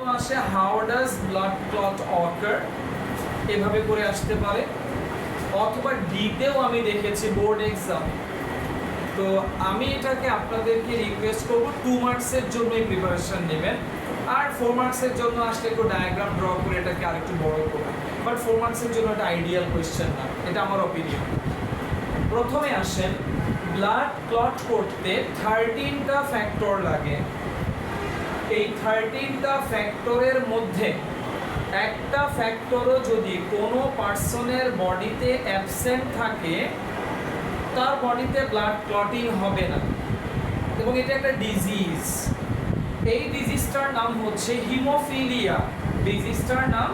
আসে how does blood clot অকার, এভাবে করে আসতে পারে। অথবা ডিতেও আমি দেখেছি বোর্ড এক্সাম। তো আমি এটাকে আপনাদেরকে রিকোয়েস্ট করব 2 মার্কসের জন্যই প্রিপারেশন নেবেন, আর 4 মার্কসের জন্য আসলে একটু ডায়াগ্রাম ড্র করে এটাকে আরেকটু বড় করবেন। বাট 4 মার্কসের জন্য এটা আইডিয়াল কোয়েশ্চেন না, এটা আমার অপিনিয়ন। প্রথমে আসেন, ব্লাড ক্লট করতে 13টা ফ্যাক্টর লাগে। এই 13টা ফ্যাক্টরের মধ্যে একটা ফ্যাক্টরও যদি কোনো পার্সনের বডিতে অ্যাবসেন্ট থাকে, তার বডিতে ব্লাড ক্লটিং হবে না, এবং এটা একটা ডিজিজ। এই ডিজিজটার নাম হচ্ছে হিমোফিলিয়া। ডিজিজটার নাম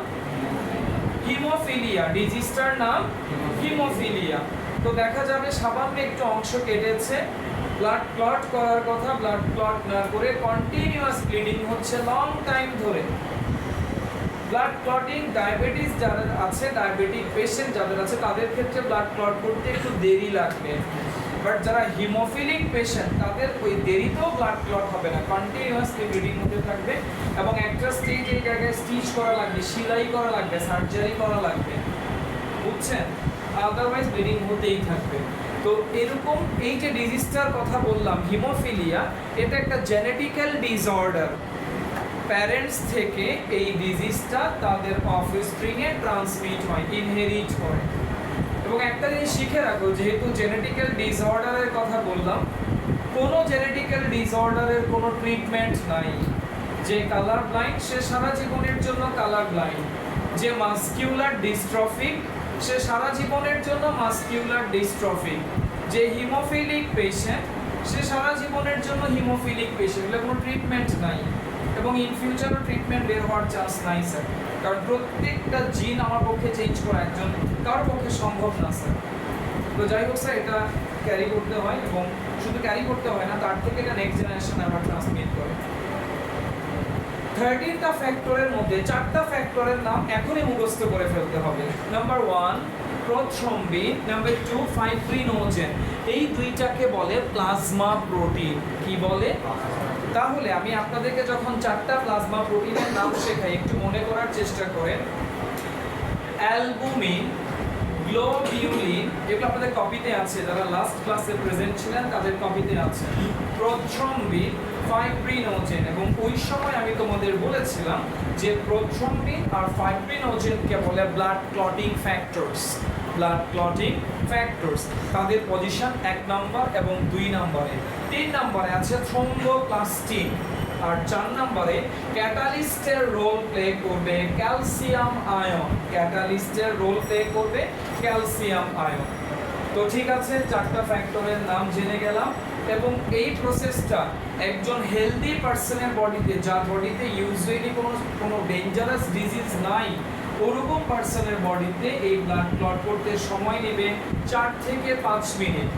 হিমোফিলিয়া। ডিজিজটার নাম হিমোফিলিয়া। তো দেখা যাবে সামান্য একটু অংশ কেটেছে, ব্লাড ক্লট করার কথা, ব্লাড ক্লট না করে কন্টিনিউয়াস ব্লিডিং হচ্ছে লং টাইম ধরে। ব্লাড ক্লটিং ডায়াবেটিস যাদের আছে, ডায়াবেটিক পেশেন্ট যাদের আছে, তাদের ক্ষেত্রে ব্লাড ক্লট করতে একটু দেরি লাগবে। বাট যারা হিমোফিলিক পেশেন্ট, তাদের ওই দেরিতেও ব্লাড ক্লট হবে না, কন্টিনিউয়াসলি ব্লিডিং হতে থাকবে। এবং একটা স্টেজ এই জায়গায় স্টিচ করা লাগবে, সেলাই করা লাগবে, সার্জারি করা লাগবে, বুঝছেন? আদারওয়াইজ ব্লিডিং হতেই থাকবে। তো এরকম এই যে ডিজিজটার কথা বললাম হিমোফিলিয়া, এটা একটা জেনেটিক্যাল ডিসঅর্ডার। প্যারেন্টস থেকে এই ডিজিজটা তাদের অফস্প্রিংয়ে ট্রান্সমিট হয়, ইনহেরিট হয়। এবং একটা জিনিস শিখে রাখো, যেহেতু জেনেটিক্যাল ডিসঅর্ডারের কথা বললাম, কোনো জেনেটিক্যাল ডিসঅর্ডারের কোনো ট্রিটমেন্ট নাই। যে কালার ব্লাইন্ড সে সারা জীবনের জন্য কালার ব্লাইন্ড, যে মাসকিউলার ডিস্ট্রফিক সে সারা জীবনের জন্য মাসকিউলার ডিস্ট্রফিক, যে হিমোফিলিক পেশেন্ট সে সারা জীবনের জন্য হিমোফিলিক পেশেন্ট। এগুলো কোনো ট্রিটমেন্ট নাই, এবং ইন ফিউচারও ট্রিটমেন্ট বের হওয়ার চান্স নাই স্যার। কারণ প্রত্যেকটা জিন আমার পক্ষে চেঞ্জ করা একজন কারোর পক্ষে সম্ভব না স্যার। তো যাই হোক স্যার, এটা ক্যারি করতে হয়, এবং শুধু ক্যারি করতে হয় না, তার থেকে এটা নেক্সট জেনারেশন আবার ট্রান্সমিট করে। 13টা ফ্যাক্টরের মধ্যে 4টা ফ্যাক্টরের নাম এখনই মুখস্থ করে ফেলতে হবে। Number 1 prothrombin, number 2 fibrinogen. এই দুইটাকে বলে প্লাজমা প্রোটিন। কি বলে? তাহলে আমি আপনাদেরকে যখন 4টা প্লাজমা প্রোটিনের নাম শেখাই, একটু মনে করার চেষ্টা করেন। অ্যালবুমিন, গ্লোবিউলিন, এগুলো আপনাদের কপিতে আছে, যারা লাস্ট ক্লাসে প্রেজেন্ট ছিলেন তাদের কপিতে আছে। Prothrombin, fibrinogen. এবং ওই সময় আমি তোমাদের বলেছিলাম যে প্রোথ্রম্বিন আর ফাইব্রিনোজেনকে বলে blood clotting factors. Blood clotting factors, তাদের পজিশন 1 নম্বর এবং 2 নম্বরে। 3 নম্বরে আছে থ্রোম্বোপ্লাস্টিন, আর 4 নম্বরে ক্যাটালিস্টের রোল প্লে করবে ক্যালসিয়াম আয়ন। ক্যাটালিস্টের রোল প্লে করবে ক্যালসিয়াম আয়ন। তো ঠিক আছে, 4টা ফ্যাক্টরের নাম জেনে গেলাম। এবং এই প্রসেসটা একজন হেলদি পার্সনের বডিতে, যার বডিতে ইউজুয়ালি কোনো ডেঞ্জারাস ডিজিজ নাই, ওরকম পার্সনের বডিতে এই ব্লাড ক্লট করতে সময় নেবে 4 থেকে 5 মিনিট।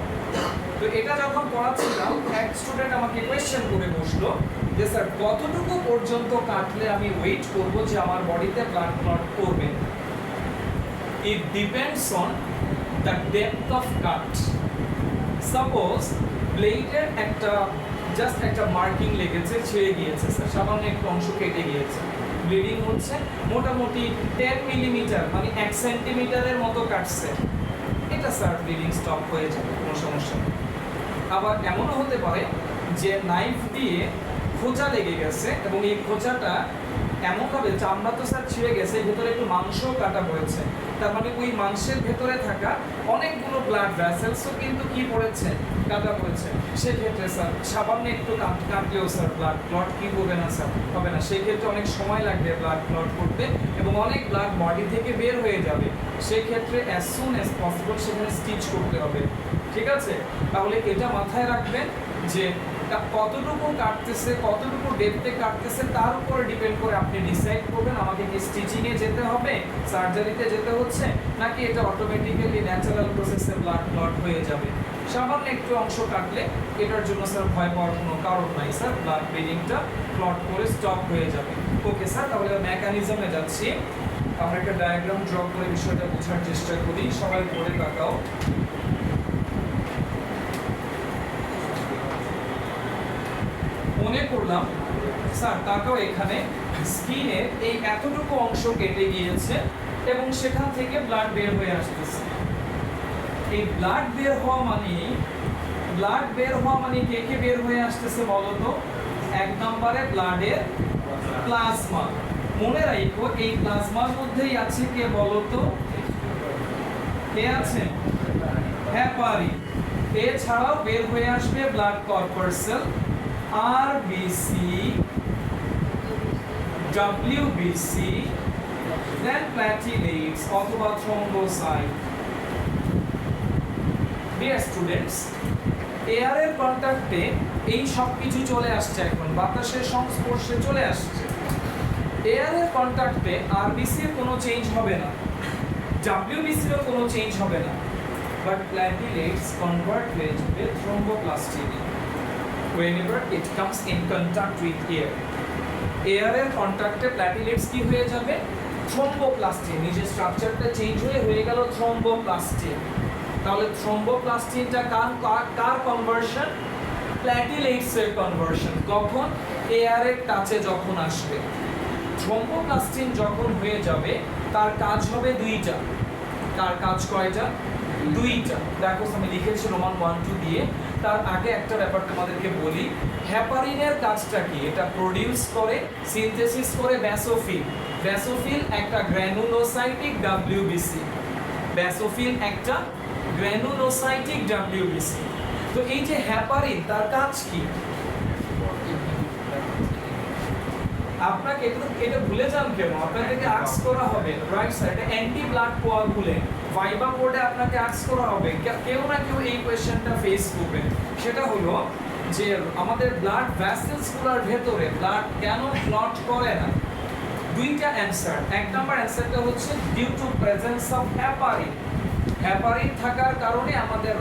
তো এটা যখন পড়াচ্ছিলাম, এক স্টুডেন্ট আমাকে কোয়েশ্চেন করে বসলো যে স্যার কতটুকু পর্যন্ত কাটলে আমি ওয়েট করব যে আমার বডিতে ব্লাড ক্লট করবে। It depends on the depth of cut. Suppose ব্লেডের জাস্ট একটা মার্কিং লেগেছে, ছেড়ে গিয়েছে স্যার, সামান্য একটু অংশ কেটে গিয়েছে, ব্লিডিং হচ্ছে, মোটামুটি 10 মিলিমিটার মানে 1 সেন্টিমিটারের মতো কাটছে, এটা স্যার ব্লিডিং স্টপ হয়ে যাবে, কোনো সমস্যা নেই। আবার এমনও হতে পারে যে নাইফ দিয়ে খোঁচা লেগে গেছে, এবং এই খোঁচাটা এমনভাবে, চামড়া তো স্যার ছিঁড়ে গেছে, ভেতরে একটু মাংসও কাটা হয়েছে, তার মানে ওই মাংসের ভেতরে থাকা অনেকগুলো ব্লাড ভ্যাসেলসও কিন্তু কি পড়েছে, কাটা পড়েছে। সেক্ষেত্রে স্যার সামান্য একটু কাটলেও স্যার ব্লাড ক্লট কি করবে না স্যার, হবে না। সেক্ষেত্রে অনেক সময় লাগবে ব্লাড ক্লট করতে, এবং অনেক ব্লাড বডি থেকে বের হয়ে যাবে। সেক্ষেত্রে অ্যাজ সুন অ্যাজ পসিবল সেখানে স্টিচ করতে হবে। ঠিক আছে, তাহলে এটা মাথায় রাখবেন যে কতটুকু কাটতেছে, কতটুকু ডেপথে কাটতেছে, তার উপরে ডিপেন্ড করে আপনি ডিসাইড করবেন আমাকে কি স্টিচিংয়ে যেতে হবে, সার্জারিতে যেতে হচ্ছে, নাকি এটা অটোমেটিক্যালি ন্যাচারাল প্রসেসে ব্লাড ক্লট হয়ে যাবে। সামান্য একটু অংশ কাটলে এটার জন্য স্যার ভয় পাওয়ার কোনো কারণ নাই স্যার, ব্লাড ব্লিডিংটা ক্লট করে স্টপ হয়ে যাবে। ওকে স্যার, তাহলে মেকানিজমে যাচ্ছি। আমরা একটা ডায়াগ্রাম ড্র করে বিষয়টা বোঝার চেষ্টা করি। সবাই পড়ে তাকাও। মনে করলাম স্যার তাকেও এখানে স্কিনের এই এতটুকু অংশ কেটে গিয়েছে এবং সেখান থেকে ব্লাড বের হয়ে আসতেছে। এই ব্লাড বের হওয়া মানে কে কে বের হয়ে আসতেছে বলো তো? এক নম্বরে ব্লাডের প্লাজমা। মনে রাখো এই প্লাজমার মধ্যেই আছে কে বলো তো? কে আছে? হেপারিন। এছাড়াও বের হয়ে আসবে ব্লাড কর্পাসেল, আরবিসি, ডব্লিউবিসি, দেন প্ল্যাটিলেটস অথবা থ্রম্বোসাইট। ডিয়ার স্টুডেন্টস, এয়ারের কন্ট্যাক্টে এই সব কিছু চলে আসছে, এখন বাতাসের সংস্পর্শে চলে আসছে। এয়ারের কন্ট্যাক্টে আরবিসির কোনো চেঞ্জ হবে না, ডব্লিউবিসিরও কোনো চেঞ্জ হবে না, বাট প্ল্যাটিলেটস কনভার্ট হয়ে যাবে থ্রম্বোপ্লাস্টিনে whenever it comes in contact with air. এয়ারের কন্ট্যাক্টে প্ল্যাটিলেটস কি হয়ে যাবে? থ্রম্বোপ্লাস্টিন। নিজের স্ট্রাকচারটা চেঞ্জ হয়ে গেল থ্রম্বোপ্লাস্টিন। তাহলে থ্রম্বোপ্লাস্টিনটা কার কনভার্সন? প্ল্যাটিলেটস এর কনভার্সন। কখন? এয়ারের টাচে যখন আসবে। থ্রম্বোপ্লাস্টিন যখন হয়ে যাবে তার কাজ হবে দুইটা। তার কাজ কয়টা? দুইটা। দেখো আমি লিখেছি রোমান 1-2 দিয়ে। তার আগে একটা ব্যাপার তোমাদেরকে বলি, হেপারিনের কাজটা কি? এটা প্রোডিউস করে, সিনথেসিস করে ব্যাসোফিল। ব্যাসোফিল একটা গ্র্যানুলোসাইটিক ডব্লিউবিসি। ব্যাসোফিল একটা গ্র্যানুলোসাইটিক ডব্লিউবিসি। তো এই যে হেপারিন, তার কাজ কি? আপনাকে এটা ভুলে যান কেন? আপনাদেরকে আস্ক করা হবে, রাইট স্যার, এটা অ্যান্টি ব্লাড কোয়াগুলেন্ট। ভাইবা বোর্ডে আপনাকে আস্ক করা হবে, কেউ না কেউ এই কোয়েশ্চেনটা ফেস করবে। সেটা হলো যে আমাদের ব্লাড ভেসেলসগুলোর ভেতরে ব্লাড কেন ক্লট করে না? দুইটা অ্যানসার। এক নাম্বার অ্যানসারটা হচ্ছে due to presence of heparin. Heparin থাকার কারণে আমাদের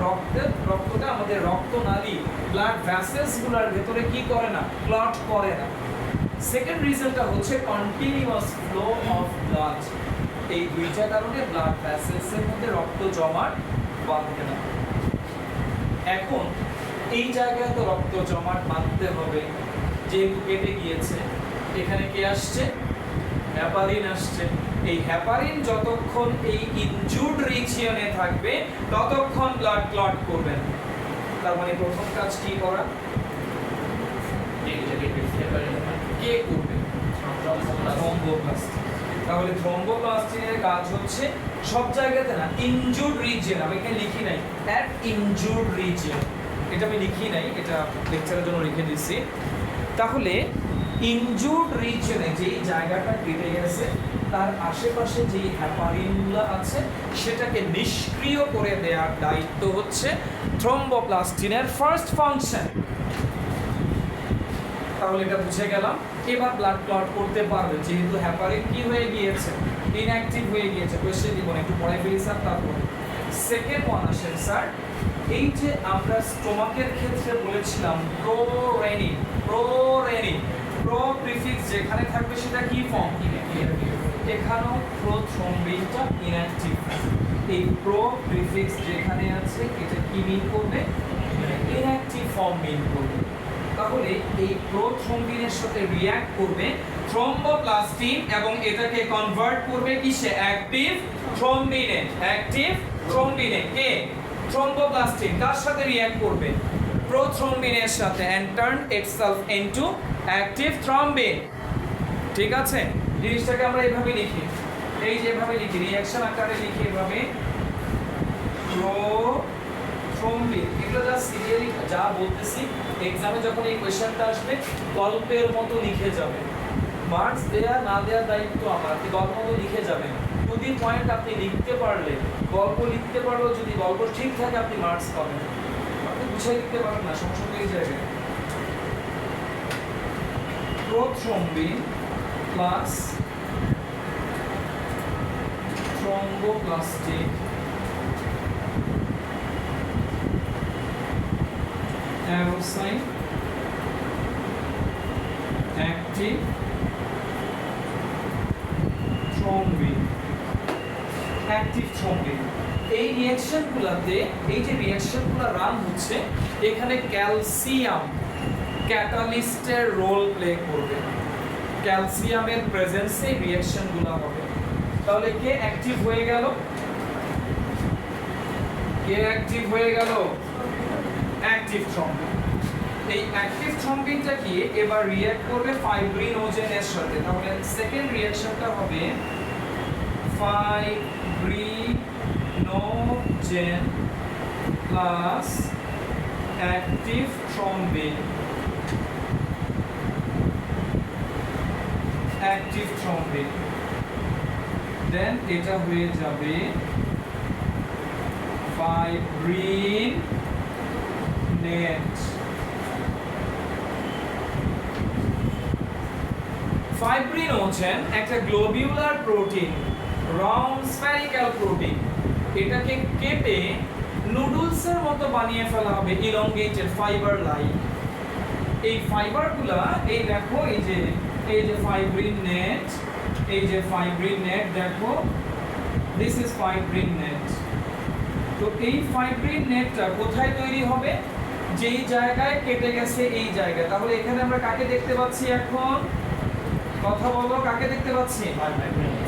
রক্তটা আমাদের রক্তনালী ব্লাড ভেসেলসগুলোর ভেতরে কি করে না? ক্লট করে না। সেকেন্ড রিজনটা হচ্ছে কন্টিনিউয়াস ফ্লো অফ ব্লাড। এই দুইটা কারণে ব্লাড ভেসেলসের মধ্যে রক্ত জমাট বাঁধে না। এখন এই জায়গায় তো রক্ত জমাট বাঁধতে হবে, যেহেতু কেটে গিয়েছে। এখানে কে আসছে? হেপারিন আসছে। এই হেপারিন যতক্ষণ এই ইনজুর্ড রিজিয়নে থাকবে ততক্ষণ ব্লাড ক্লট করবে না। তার মানে প্রথম কাজ কি করা? কে করবে? থ্রম্বোপ্লাস্টিন। তাহলে থ্রম্বোপ্লাস্টিনের কাজ হচ্ছে সব জায়গাতে না, ইনজুর্ড রিজিয়ন। আমি এখানে লিখি নাই অ্যাট ইনজুর্ড রিজিয়ন, এটা আমি লিখি নাই, এটা লেকচারের জন্য লিখে দিচ্ছি। তাহলে ইনজুর্ড রিজিয়নে যেই জায়গাটা কেটে গেছে তার আশেপাশে যেই হেপারিনগুলো আছে সেটাকে নিষ্ক্রিয় করে দেওয়ার দায়িত্ব হচ্ছে থ্রম্বোপ্লাস্টিনের ফার্স্ট ফাংশন। তাহলে এটা বুঝে গেলাম। এবার ব্লাড ক্লট করতে পারবে, যেহেতু হেপারিন কি হয়ে গিয়েছে? ইনঅ্যাক্টিভ হয়ে গিয়েছে। কোয়েশ্চেন দিব না, একটু পরে ফেলি স্যার। তারপর সেকেন্ড ওয়ান আসেন স্যার, এই যে আমরা স্টোমাকের ক্ষেত্রে বলেছিলাম প্রোরেনিন। প্রো প্রিফিক্স যেখানে থাকবে সেটা কি ফর্ম? এখানেও প্রোথ্রম্বিনটা ইনঅ্যাক্টিভ। এই প্রো প্রিফিক্স যেখানে আছে এটা কি মিন করবে? ইনঅ্যাক্টিভ ফর্ম মিন করবে। তাহলে এই প্রোথ্রম্বিনের সাথে রিঅ্যাক্ট করবে থ্রম্বোপ্লাস্টিন এবং এটাকে কনভার্ট করবে কিসে? অ্যাক্টিভ থ্রম্বিনে। অ্যাক্টিভ থ্রম্বিনে কে? থ্রম্বোপ্লাস্টিন। কার সাথে রিঅ্যাক্ট করবে? প্রোথ্রম্বিনের সাথে, and turn itself into active thrombin। ঠিক আছে, জিনিসটাকে আমরা এভাবে লিখি, এই যে এভাবে লিখি, রিঅ্যাকশন আকারে লিখি এভাবে, প্রোথ্রম্বিন। এগুলো যা সিরিয়ালি যা বলতেছি, এক্সামে যখন এই কোয়েশ্চেনটা আসবে গল্পের মতো লিখে যাবে। মার্কস দেয়া না দেওয়ার দায়িত্ব আমার, আপনি গল্পের মতো লিখে যাবেন। যদি পয়েন্ট আপনি লিখতে পারলে, গল্প লিখতে পারলেও যদি গল্প ঠিক থাকে আপনি মার্কস পাবেন। আপনি বুঝে লিখতে পারবেন না, সমস্যা তো এই জায়গায়। Prothrombin plus thromboplastin arrow sign active thrombin। Active thrombin এই রিঅ্যাকশনগুলোতে, এই যে রিঅ্যাকশনগুলো রান হচ্ছে এখানে ক্যালসিয়াম ক্যাটালিস্টের রোল প্লে করবে, ক্যালসিয়ামের প্রেজেন্সে রিঅ্যাকশনগুলো হবে। তাহলে কে অ্যাক্টিভ হয়ে গেল? কে অ্যাক্টিভ হয়ে গেল? Active thrombin. এই অ্যাক্টিভ থ্রম্বিনটা কি এবার রিঅ্যাক্ট করবে ফাইব্রিনোজেনের সাথে। তাহলে সেকেন্ড রিঅ্যাকশনটা হবে fibrinogen plus active thrombin. Active thrombin then এটা হয়ে যাবে ফাইব্রিনেট। ফাইব্রিনোজেন একটা globular protein, round spherical protein. এটাকে কেটে নুডলসের মতো বানিয়ে ফেলা হবে ইলংগেটেড ফাইবার লাইক। এই ফাইবারগুলা এই দেখো এই যে ফাইব্রিন নেট, এই যে ফাইব্রিন নেট দেখো, দিস ইজ ফাইব্রিন নেট। তো এই ফাইব্রিন নেটটা কোথায় তৈরি হবে? যেই জায়গায় কেটে গেছে এই জায়গায়। তাহলে এখানে আমরা কাকে দেখতে পাচ্ছি এখন? কথা বলো, কাকে দেখতে পাচ্ছি?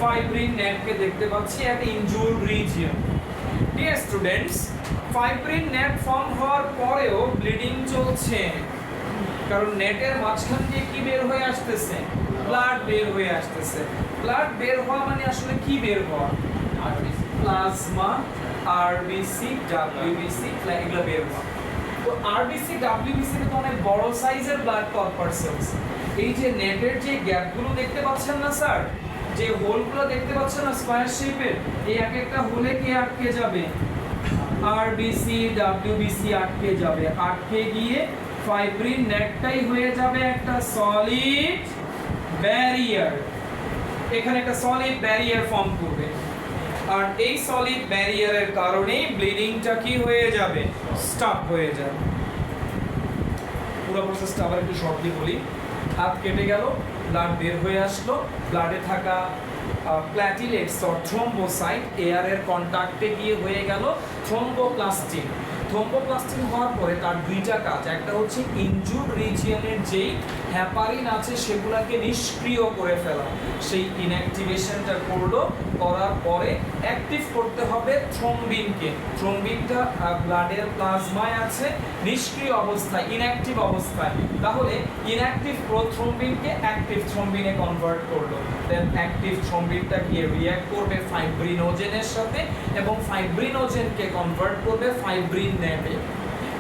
ফাইব্রিন নেটকে দেখতে পাচ্ছি at injured region. Dear students, fibrin net form হওয়ার পরেও ব্লিডিং চলছে, কারণ নেটের মাঝখান দিয়ে কি বের হয়ে আসতেছে? ব্লাড বের হয়ে আসতেছে। ব্লাড বের হওয়া মানে আসলে কি বের হওয়া? প্লাজমা, আরবিসি, ডাব্লিউবিসি, এগুলো বের হওয়া। তো আরবিসি, ডাব্লিউবিসি তো অনেক বড় সাইজের ব্লাড কর্পাসেলস। এই যে নেটের যে গ্যাপগুলো দেখতে পাচ্ছেন না স্যার, যে হোলগুলো দেখতে পাচ্ছেন না স্কয়ার শেপের, এই এক একটা হোলে কি আটকে যাবে? আরবিসি, ডাব্লিউবিসি আটকে যাবে। আটকে গিয়ে ফাইব্রিন নেটটাই হয়ে যাবে একটা সলিড ব্যারিয়ার। এখানে একটা সলিড ব্যারিয়ার ফর্ম করবে, আর এই সলিড ব্যারিয়ারের কারণেই ব্লিডিংটা কি হয়ে যাবে? স্টপ হয়ে যাবে। পুরো প্রসেসটা আবার একটু শর্টলি বলি। হাত কেটে গেল, ব্লাড বের হয়ে আসলো, ব্লাডে থাকা প্ল্যাটিলেটস অর থ্রোম্বোসাইট এয়ারের কন্টাক্টে গিয়ে হয়ে গেল থ্রোম্বোপ্লাস্টিন। থ্রোম্বোপ্লাস্টিন হওয়ার পরে তার দুইটা কাজ, একটা হচ্ছে ইনজুরড রিজিয়নের যেই হ্যাপারিন আছে সেগুলোকে নিষ্ক্রিয় করে ফেলা, সেই ইনঅ্যাক্টিভেশনটা করলো। করার পরে অ্যাক্টিভ করতে হবে থ্রম্বিনকে। থ্রম্বিনটা ব্লাডের প্লাজমায় আছে নিষ্ক্রিয় অবস্থায়, ইনঅ্যাক্টিভ অবস্থায়। তাহলে ইনঅ্যাক্টিভ প্রোথ্রম্বিনকে অ্যাক্টিভ থ্রম্বিনে কনভার্ট করলো। দেন অ্যাক্টিভ থ্রম্বিনটা গিয়ে রিঅ্যাক্ট করবে ফাইব্রিনোজেনের সাথে এবং ফাইব্রিনোজেনকে কনভার্ট করবে ফাইব্রিন নেটে।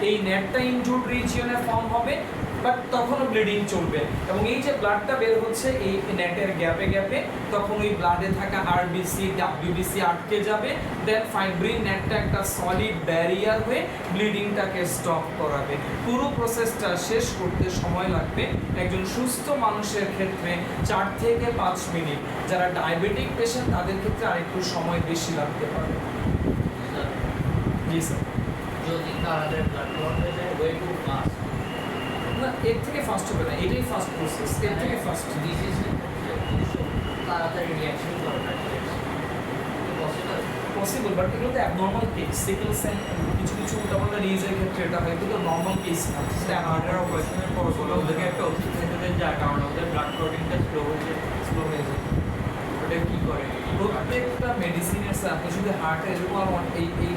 এই নেটটা ইনজুরড রিজিয়নে ফর্ম হবে, বাট তখনও ব্লিডিং চলবে। এবং এই যে ব্লাডটা বের হচ্ছে এই নেটের গ্যাপে গ্যাপে, তখন ওই ব্লাডে থাকা আরবিসি, ডাব্লিউবিসি আটকে যাবে। দেন ফাইব্রিন নেটটা একটা সলিড ব্যারিয়ার হয়ে ব্লিডিংটাকে স্টপ করাবে। পুরো প্রসেসটা শেষ করতে সময় লাগবে একজন সুস্থ মানুষের ক্ষেত্রে 4 থেকে 5 মিনিট। যারা ডায়াবেটিক পেশেন্ট তাদের ক্ষেত্রে আরেকটু সময় বেশি লাগতে পারে। জি স্যার। যদি তাদের ব্লাড ক্লট হয়ে যায় ওয়ে টু ফাস্ট, না এর থেকে ফাস্ট হবে না, এটাই ফাস্ট প্রসেস, এর থেকে ফাস্ট। ডিজিজ তাড়াতাড়ি রিঅ্যাকশন দরকার, পসিবল, বাট এগুলো তো অ্যাবনর্মাল কেস। সিকেল সেল কিছু উল্টাপাল্টা ডিজিজের ক্ষেত্রে এটা হয়, কিন্তু নর্মাল কেস না। সেটা হার্টের অপারেশনের পর ওদেরকে একটা ওষুধ খেতে দেন যার কারণে ওদের ব্লাড ক্লটিংটা স্লো হয়ে যায়। ওটা কী করে? প্রত্যেকটা মেডিসিনের স্যার, আপনি শুধু হার্টে এরকম এই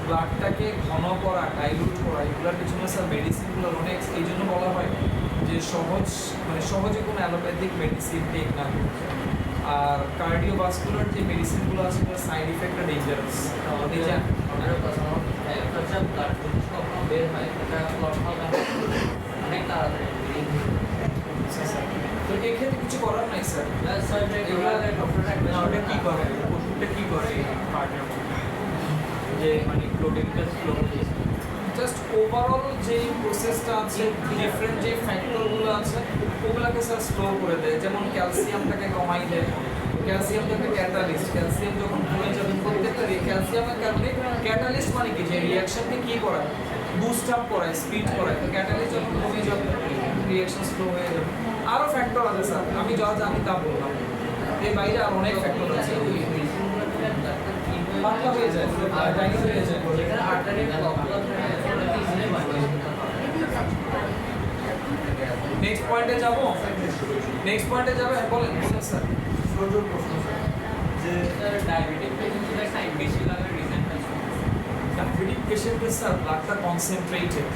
ব্লাডটাকে ঘন করা, ডাইলুট করা, এগুলোর পিছনে স্যার মেডিসিনগুলোর অনেক, এই জন্য বলা হয় যে সহজে কোনো অ্যালোপ্যাথিক মেডিসিন টেক না করতে। আর কার্ডিওভাস্কুলার যে মেডিসিনগুলো আছে সেগুলো সাইড ইফেক্টটা ডেঞ্জারাস। আমাদের কথা ব্লাড কখনো বের হয় এটা ক্লট হবে অনেক তাড়াতাড়ি। তো এক্ষেত্রে কিছু করার নাই স্যার। ওটা কী করে? ওষুধটা কী করে হার্টের মধ্যে যে মানে ক্লটিংটা স্লো হয়ে যায়? জাস্ট ওভারঅল যে প্রসেসটা আছে, ডিফারেন্ট যে ফ্যাক্টরগুলো আছে ওগুলোকে স্যার স্লো করে দেয়। যেমন ক্যালসিয়ামটাকে কমাই দেয়, ক্যালসিয়ামটা একটা ক্যাটালিস্ট। ক্যালসিয়াম যখন কমে যাবে প্রত্যেকটা ক্যালসিয়ামের কারণে, ক্যাটালিস্ট মানে কি, যে রিয়াকশনকে কী করায়, বুস্ট আপ করায়, স্পিড করায়। তো ক্যাটালিস্ট যখন কমে যাবে রিয়াকশন স্লো হয়ে যাবে। আরও ফ্যাক্টর আছে স্যার, আমি যা জানি তা বললাম, এর বাইরে আর অনেক ফ্যাক্টর আছে। পাতলা হয়ে যায়, ডাইনি হয়ে যায়, যেখানে আর্টারি ব্লক হয় নেক্সট পয়েন্টে যাব, নেক্সট পয়েন্টে যাবে, বলেন বলেন স্যার। ছোট প্রশ্ন স্যার, যে ডায়াবেটিক পেশেন্টদের টাইম বেশি লাগে রিজেন্টটা ডায়াবেটিক পেশেন্টের স্যার ব্লাডটা কনসেন্ট্রেটেড,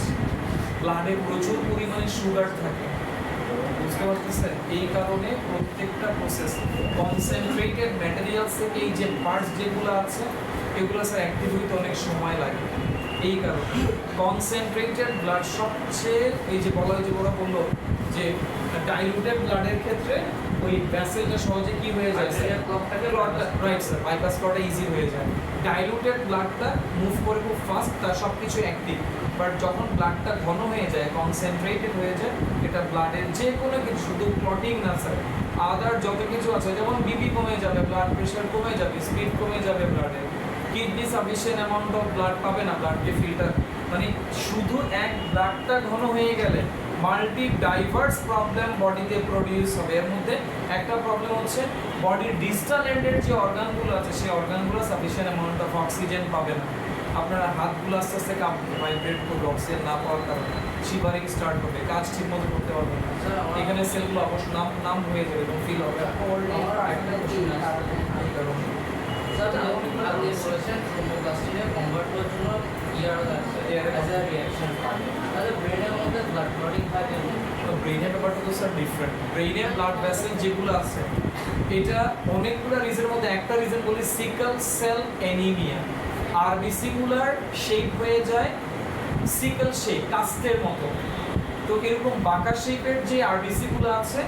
ব্লাডে প্রচুর পরিমাণে সুগার থাকে, বুঝতে পারতেছেন? এই কারণে প্রত্যেকটা প্রসেস কনসেন্ট্রেটেড ম্যাটেরিয়ালস থেকে এই যে পার্টস যেগুলো আছে এগুলো স্যার অ্যাক্টিভ হইতে অনেক সময় লাগে। এই কারণে কনসেন্ট্রেটেড ব্লাড সবচেয়ে, এই যে বলা হয়েছে, ওরা বললো যে ডাইলুটেড ব্লাডের ক্ষেত্রে ওই ভ্যাসেলটা সহজে কি হয়ে যায়, রাইট স্যার, বাইপাস করাটা ইজি হয়ে যায়। ডাইলুটেড ব্লাডটা মুভ করে খুব ফাস্ট, তার সব কিছু অ্যাক্টিভ। বাট যখন ব্লাডটা ঘন হয়ে যায়, কনসেন্ট্রেটেড হয়ে যায়, এটা ব্লাডের যে কোনো কিছু, শুধু ক্লটিং না স্যার, আদার যত কিছু আছে, যেমন বিপি কমে যাবে, ব্লাড প্রেশার কমে যাবে, স্পিড কমে যাবে ব্লাডের, kidney sufficient amount of blood পাবে না, ব্লাডকে ফিল্টার, মানে শুধু এক ব্লাডটা ঘন হয়ে গেলে মাল্টি ডাইভার্স প্রবলেম বডিতে প্রডিউস হবে। এর মধ্যে একটা প্রবলেম হচ্ছে বডির ডিস্টাল এন্ডের যে অর্গানগুলো আছে সেই অর্গানগুলো সাফিসিয়েন্ট অ্যামাউন্ট অফ অক্সিজেন পাবে না। আপনারা হাতগুলো আস্তে আস্তে কাঁপবে, ভাইব্রেট করবে অক্সিজেন না পাওয়ার কারণে, শিভারিং স্টার্ট হবে, কাজ ঠিক মতো করতে পারবে না, এখানে সেলগুলো অবশ্য নাম নাম হয়ে যাবে এবং ফিল হবে। আমার একটা কোশ্চেন আছে, স্যার আপনি বলেছেন থ্রোম্বোপ্লাস্টিনে কনভার্ট করার জন্য ইয়ার আছে অ্যাজ আ রিঅ্যাকশন পার্ট, তাহলে ব্রেনের মধ্যে ব্লাড ক্লটিং হয় কেন? তো ব্রেনের ব্যাপারটা তো স্যার ডিফারেন্ট। ব্রেনের ব্লাড ভেসেল যেগুলো আছে এটা অনেকগুলো রিজনের মধ্যে একটা রিজন বলি সিকল সেল অ্যানিমিয়া। আরবিসিগুলার শেপ হয়ে যায় সিকল শেপ, কাস্তের মতো। তো এরকম বাঁকা শেপের যে আরবিসিগুলো আছে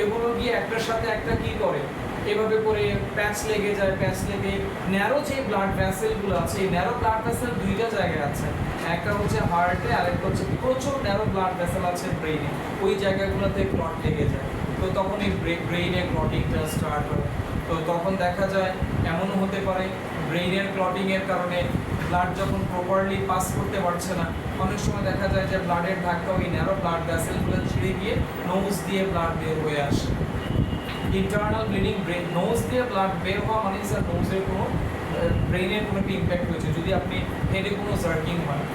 এগুলো গিয়ে একটার সাথে একটা কি করে, এভাবে করে প্যাচ লেগে যায়, প্যাচ লেগে ন্যারো যে ব্লাড ভেসেলগুলো আছে, এই ন্যারো ব্লাড ভেসেল দুইটা জায়গায় আছে, একটা হচ্ছে হার্টে আর একটা হচ্ছে প্রচুর ন্যারো ব্লাড ভেসেল আছে ব্রেইনে, ওই জায়গাগুলোতে ক্লট লেগে যায়। তো তখন এই ব্রেইনে ক্লটিংটা স্টার্ট হয়। তো তখন দেখা যায় এমনও হতে পারে ব্রেইনের ক্লটিংয়ের কারণে ব্লাড যখন প্রপারলি পাস করতে পারছে না, অনেক সময় দেখা যায় যে ব্লাডের ধাক্কা ওই ন্যারো ব্লাড ভেসেলগুলো ছিঁড়ে গিয়ে নোজ দিয়ে ব্লাড বের হয়ে আসে। ইন্টারনাল ব্লিডিং, ব্রেন নোজ দিয়ে ব্লাড বের হওয়া মানে স্যার নোজের কোনো ব্রেইনের কোনো একটা ইম্প্যাক্ট হয়েছে। যদি আপনি হেডে কোনো জার্কিং হয়,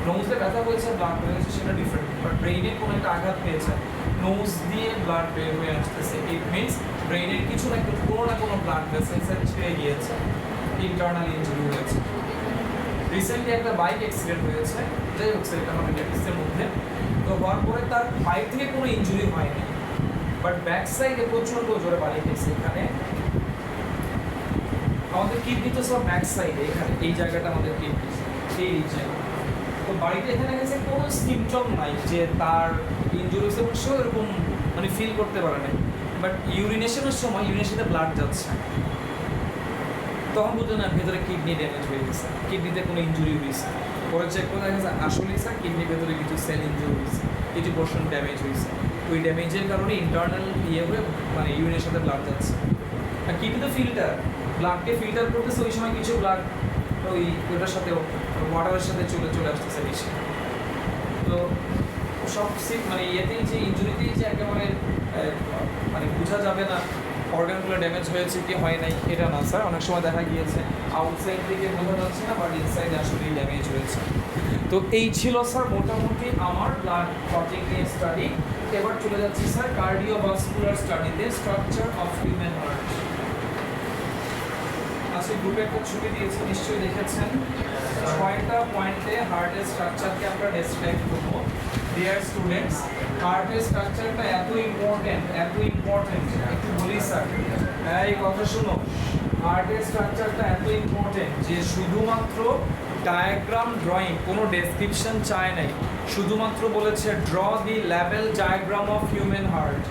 নোজে ব্যথা হয়েছে, ব্লাড বের হয়েছে, সেটা ডিফারেন্ট। বাট ব্রেইনে কোনো একটা আঘাত পেয়েছে, নোজ দিয়ে ব্লাড বের হয়ে আসতেছে, ইট মিনস ব্রেইনের কিছু না কোনো না কোনো ব্লাড ভেসেলসের ছিঁড়ে গিয়েছে, ইন্টারনাল ইনজুরি হয়েছে। রিসেন্টলি একটা বাইক অ্যাক্সিডেন্ট হয়েছে, যাই হোক সেটা আমাদের প্র্যাকটিসের মধ্যে। তো হওয়ার পরে তার বাইক থেকে কোনো ইনজুরি হয়নি, বাট ব্যাক সাইডে প্রচন্ড জোরে বাড়ি খেয়েছে। এখানে আমাদের কিডনি তো সব ব্যাক সাইডে, এখানে এই জায়গাটা আমাদের কিডনি, এই রিজন। তো বাড়িতে এখানে গেছে, কোনো সিমটম নাই যে তার ইনজুরি হয়েছে, সেও এরকম মানে ফিল করতে পারে না। বাট ইউরিনেশনের সময় ইউরিনেশনে ব্লাড যাচ্ছে, তখন বুঝলো না ভেতরে কিডনি ড্যামেজ হয়ে গেছে, কিডনিতে কোনো ইনজুরি হয়েছে। পরে চেক করে দেখা গেছে আসলেই স্যার কিডনির ভেতরে কিছু সেল ইনজুরি হয়েছে, কিছু পোর্শন ড্যামেজ হয়েছে। ওই ড্যামেজের কারণে ইন্টারনাল ইয়ে হয়ে মানে ইউরিনের সাথে ব্লাড যাচ্ছে। আর কিডনি তো ফিল্টার, ব্লাডকে ফিল্টার করতেছে, ওই সময় কিছু ব্লাড ওইটার সাথে ওয়াটারের সাথে চলে আসতেছে বেশি। তো সব মানে ইয়েতেই যে ইনজুরিতেই যে একেবারে মানে বোঝা যাবে না অর্গানগুলো ড্যামেজ হয়েছে কি হয় নাই, এটা না স্যার। অনেক সময় দেখা গিয়েছে আউটসাইড থেকে বোঝা যাচ্ছে না, বাট ইনসাইড আসলেই ড্যামেজ হয়েছে। তো এই ছিল স্যার মোটামুটি আমার ব্লাড ক্লটিং নিয়ে স্টাডি। এবার চলে যাচ্ছি স্যার কার্ডিওভাস্কুলার স্টাডিতে, স্ট্রাকচার অফ হিউম্যান হার্ট। আজকে গ্রুপে একটা ছবি দিয়েছি, নিশ্চয়ই দেখেছেন। 6টা পয়েন্টে হার্টের স্ট্রাকচারকে আমরা ডেসক্রাইব করবো। ডিয়ার স্টুডেন্টস, হার্টের স্ট্রাকচারটা এত ইম্পর্টেন্ট, একটু বলি স্যার, এই কথা শুনো। হার্টের স্ট্রাকচারটা এত ইম্পর্টেন্ট যে শুধুমাত্র ডায়াগ্রাম ড্রয়িং, কোনো ডেসক্রিপশন চায় নাই, শুধুমাত্র বলেছে draw the level diagram of human heart.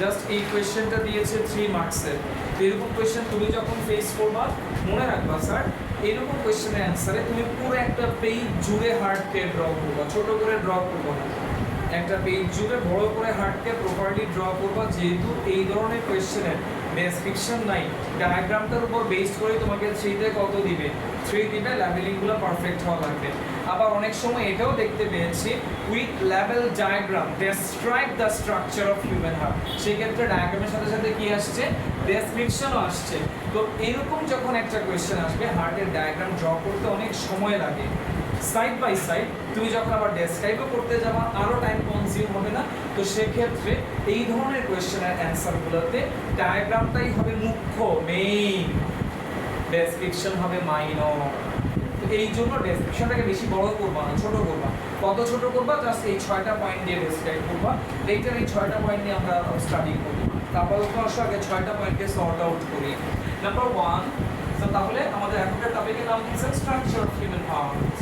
Just এই কোয়েশ্চেনটা দিয়েছে 3 মার্কসের। এরকম কোয়েশ্চেন তুমি যখন ফেস করবা, মনে রাখবা স্যার, এরকম কোয়েশ্চেনের অ্যান্সারে তুমি পুরো একটা পেজ জুড়ে হার্টকে ড্র করবা, ছোট করে ড্র করবো না, একটা পেজ জুড়ে বড় করে হার্টকে প্রপারলি ড্র করবা। যেহেতু এই ধরনের কোয়েশ্চেনের ডেসক্রিপশন নাই, ডায়াগ্রামটার উপর বেসড করে তোমাকে 3তে কত দিবে, 3 দিবে, লেভেলিংগুলো পারফেক্ট হওয়া লাগবে। আবার অনেক সময় এটাও দেখতে পেয়েছি with level diagram describe the structure of human heart, সেক্ষেত্রে ডায়াগ্রামের সাথে সাথে কি আসছে, ডেসক্রিপশনও আসছে। তো এরকম যখন একটা কোয়েশ্চেন আসবে, হার্টের ডায়াগ্রাম ড্র করতে অনেক সময় লাগে, সাইড বাই সাইড তুমি যখন আবার ডেসক্রাইবও করতে যাবা আরও টাইম কনজিউম হবে না। তো সেক্ষেত্রে এই ধরনের কোয়েশ্চেনের অ্যান্সারগুলোতে ডায়াগ্রামটাই হবে মুখ্য, মেইন, ডেসক্রিপশন হবে মাইনর। তো এই জন্য ডেসক্রিপশনটাকে বেশি বড় করবা না, ছোট করবা। কত ছোট করবা? জাস্ট এই 6টা পয়েন্ট দিয়ে ডেসক্রাইব করবা। এইটার এই 6টা পয়েন্ট নিয়ে আমরা স্টাডি করব। তারপর আসলে আগে 6টা পয়েন্টকে সর্ট আউট করি। নাম্বার 1, তো তাহলে আমাদের এখনকার টপিকের নাম কি sir? Structure of human heart.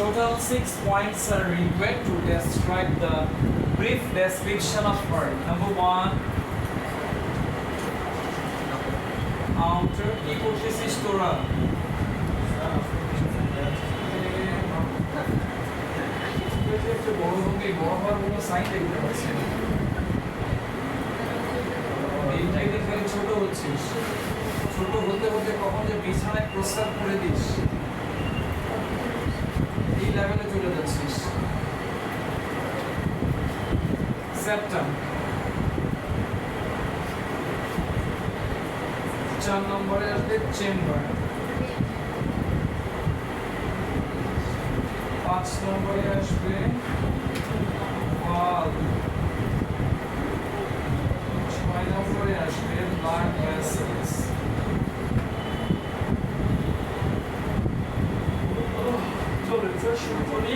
Total 6 points are required to describe the brief description of heart. Number 1, outer কি করতেছিস তোরা? বড় হবে, বড় হওয়ার কোনো সাইন দেখতে পাচ্ছি না। এই টাইপে খালি ছোট হচ্ছিস। ছোট হতে হতে কখন যে বিছানায় প্রস্রাব করে দিস, এই লেভেলে চলে যাচ্ছিস। সেপ্টাম 4 নম্বরে আসবে চেম্বার, 5 নম্বরে আসবে ভালভ, 6 নম্বরে আসবে ব্লাড ভেসেলস। শুরু করি।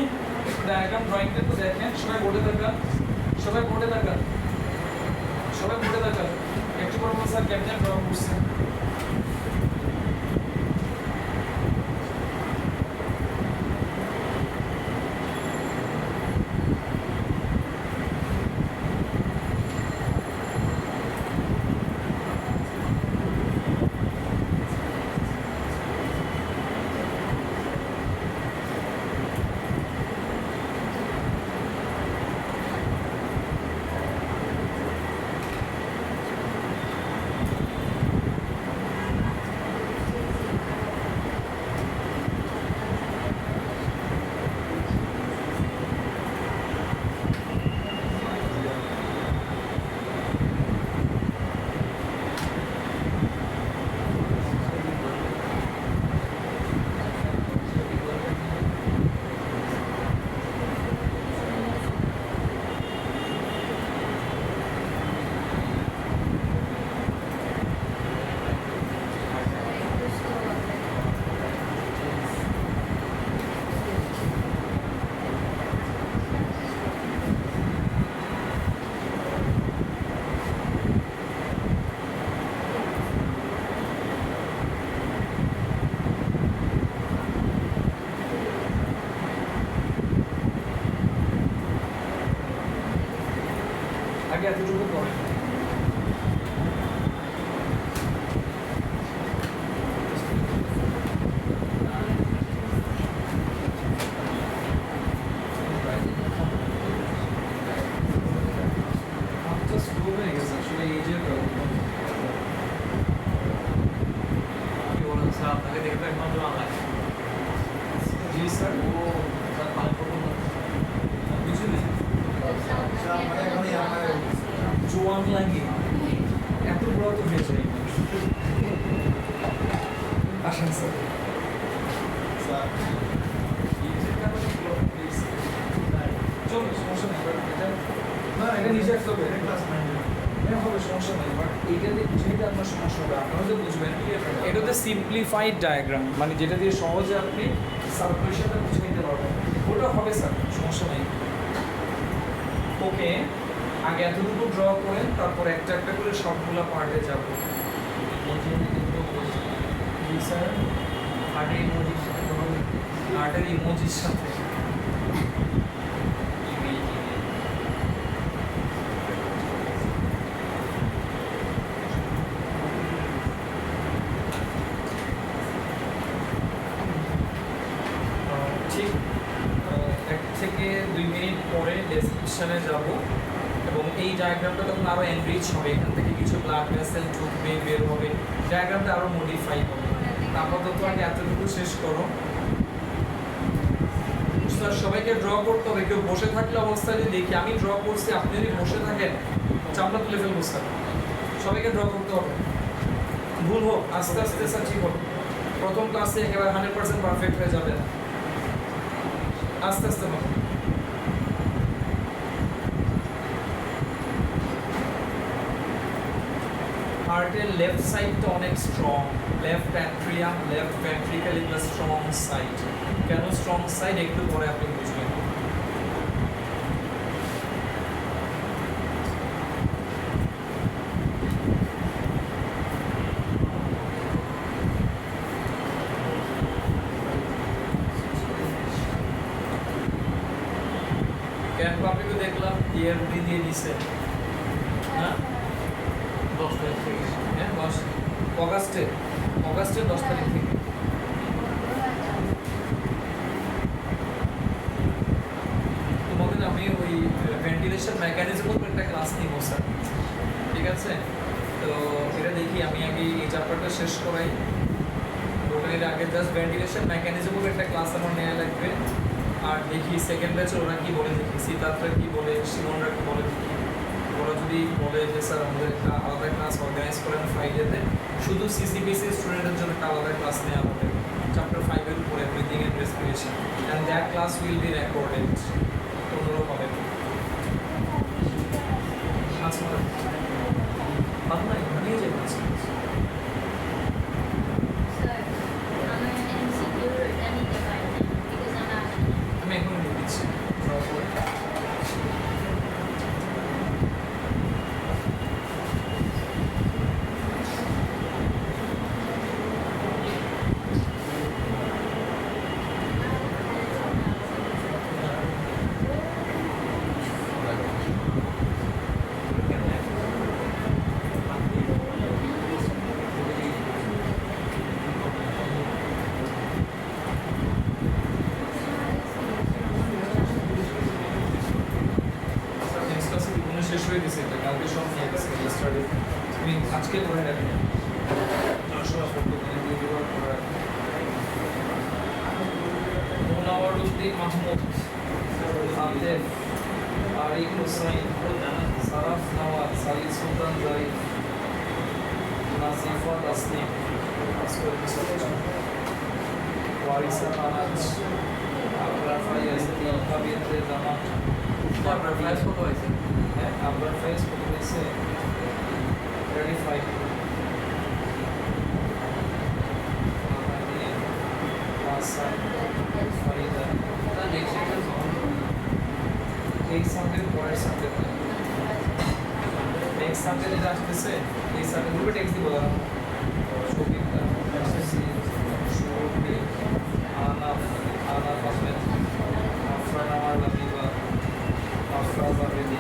ডায়াগ্রাম ড্রয়িংটা তো দেখেন, সবাই বোর্ডে থাকান, সবাই বোর্ডে থাকান, সবাই বোর্ডে থাকান। একটু পর স্যার ক্যাপ্টেন ড্র করছে। আগে এতটুকু পড়ে। স্লো হয়ে গেছে আসলে এই যে কি বলুন স্যার, আপনাকে দেখে তো একমাত্র বাংলায়। জি স্যার, ও স্যার ভালো করুন। বুঝলেন? মানে এখানে আমার জোয়ান লাগে এত বড় তো হয়ে যায়। আসেন স্যার। স্যার চলুন, সমস্যা নেই। না এটা নিজে একটা হবে, ক্লাস 9 হ্যাঁ হবে, সমস্যা নেই। বাট এইটা দিয়ে বুঝে নিতে আপনার সমস্যা হবে। আপনারা তো বুঝবেন এটা হচ্ছে সিম্পলিফাইড ডায়াগ্রাম, মানে যেটা দিয়ে সহজে আপনি সার্কুলেশনটা বুঝে নিতে পারবেন। ওটা হবে স্যার, সমস্যা নেই। ওকে, আগে এতটুকু ড্র করেন, তারপর একটা একটা করে সবগুলো পার্টে যাব। জি স্যার, হার্টের ইমোজির সাথে ধরুন আর্টের ইমোজির সাথে ঠিক 1 থেকে 2 মিনিট পরে ডেসক্রিপশনে যাব এবং এই ডায়াগ্রামটা তখন আরও এনরিচ হবে, এখান থেকে কিছু ব্লাড ভেসেল ঢুকবে, বের হবে, ডায়াগ্রামটা আরও মডিফাই হবে। আপাতত আগে এতটুকু শেষ করো। স্যার সবাইকে ড্র করতে হবে, কেউ বসে থাকলে অবস্থায় যদি দেখি আমি ড্র করছি, আপনি যদি বসে থাকেন চামড়া তুলে ফেলবো স্যার। সবাইকে ড্র করতে হবে, ভুল হোক আস্তে আস্তে স্যার ঠিক হোক। প্রথম ক্লাসে একেবারে 100% পারফেক্ট হয়ে যাবে না, আস্তে আস্তে হবে। হার্টের লেফট সাইডটা অনেক strong, left atrium, left ventricle is the strong side. কেন স্ট্রং সাইড একটু পরে আপনি বুঝবেন। ক্যাম্প পাবলিকও দেখলাম ইএফডি দিয়ে দিছে, হ্যাঁ 10 তারিখ থেকে। হ্যাঁ 10 অগাস্টের 10 তারিখ থেকে। তোমাদের আমি ওই ভেন্টিলেশন মেকানিজম উপর একটা ক্লাস নিব স্যার, ঠিক আছে? তো এটা দেখি আমি আগে এই চ্যাপ্টারটা শেষ করাই। ওটার আগে জাস্ট ভেন্টিলেশন মেকানিজম উপর একটা ক্লাস আমার নেওয়া লাগবে। আর দেখি সেকেন্ড ব্যাচে ওরা কি বলে, দেখি সিদ্ধার্থরা কি বলে, শিমনরা কি বলে দেখি। ওরা যদি বলে যে স্যার আমাদের একটা আলাদা ক্লাস অর্গানাইজ করেন ফ্রাইডেতে, শুধু সিসিপিসি স্টুডেন্টের জন্য একটা আলাদা ক্লাস নেওয়া হবে চ্যাপ্টার 5 এর উপরে breathing and respiration, and that class will be recorded. তোমরাও পাবে। আচ্ছা পাবো না, নিয়ে যাবো আজকে। আমি এখন নিয়ে দিচ্ছি। নেক্সট ক্লাসে মনে শেষ হয়ে গেছে, এটা কালকে সব নিয়ে গেছে স্টাডি। তুমি আজকে করে রাখবে, আসলে ফটো দিয়ে দেওয়ার করে রাখবে। মুনাওয়ারউদ্দিন মাহমুদ, আতেফ, আরিক হোসাইন, সারাফ নওয়াজ, সাইদ সুলতান জারিফ, নাসিফা তাসনিম, ওয়ারিসা তানাজ, আবরার ফাইয়াজ, কাবির জামান, আপনার ক্লাস কত হয়েছে? আবরার ফাইয়াজ কত হয়েছে? 35। ফারিদা, তার নেক্সট সেকশন এই সাবজেক্ট পরের সাবজেক্ট, নেক্সট সাবজেক্ট যেটা আসতেছে এই সাবজেক্ট গ্রুপে টেক্সট দিব দাঁড়ান। সবিতা, সুরভি, আনাফ আহমেদ, আফরান আমার লাবিবা, আফরাজ আবেদি,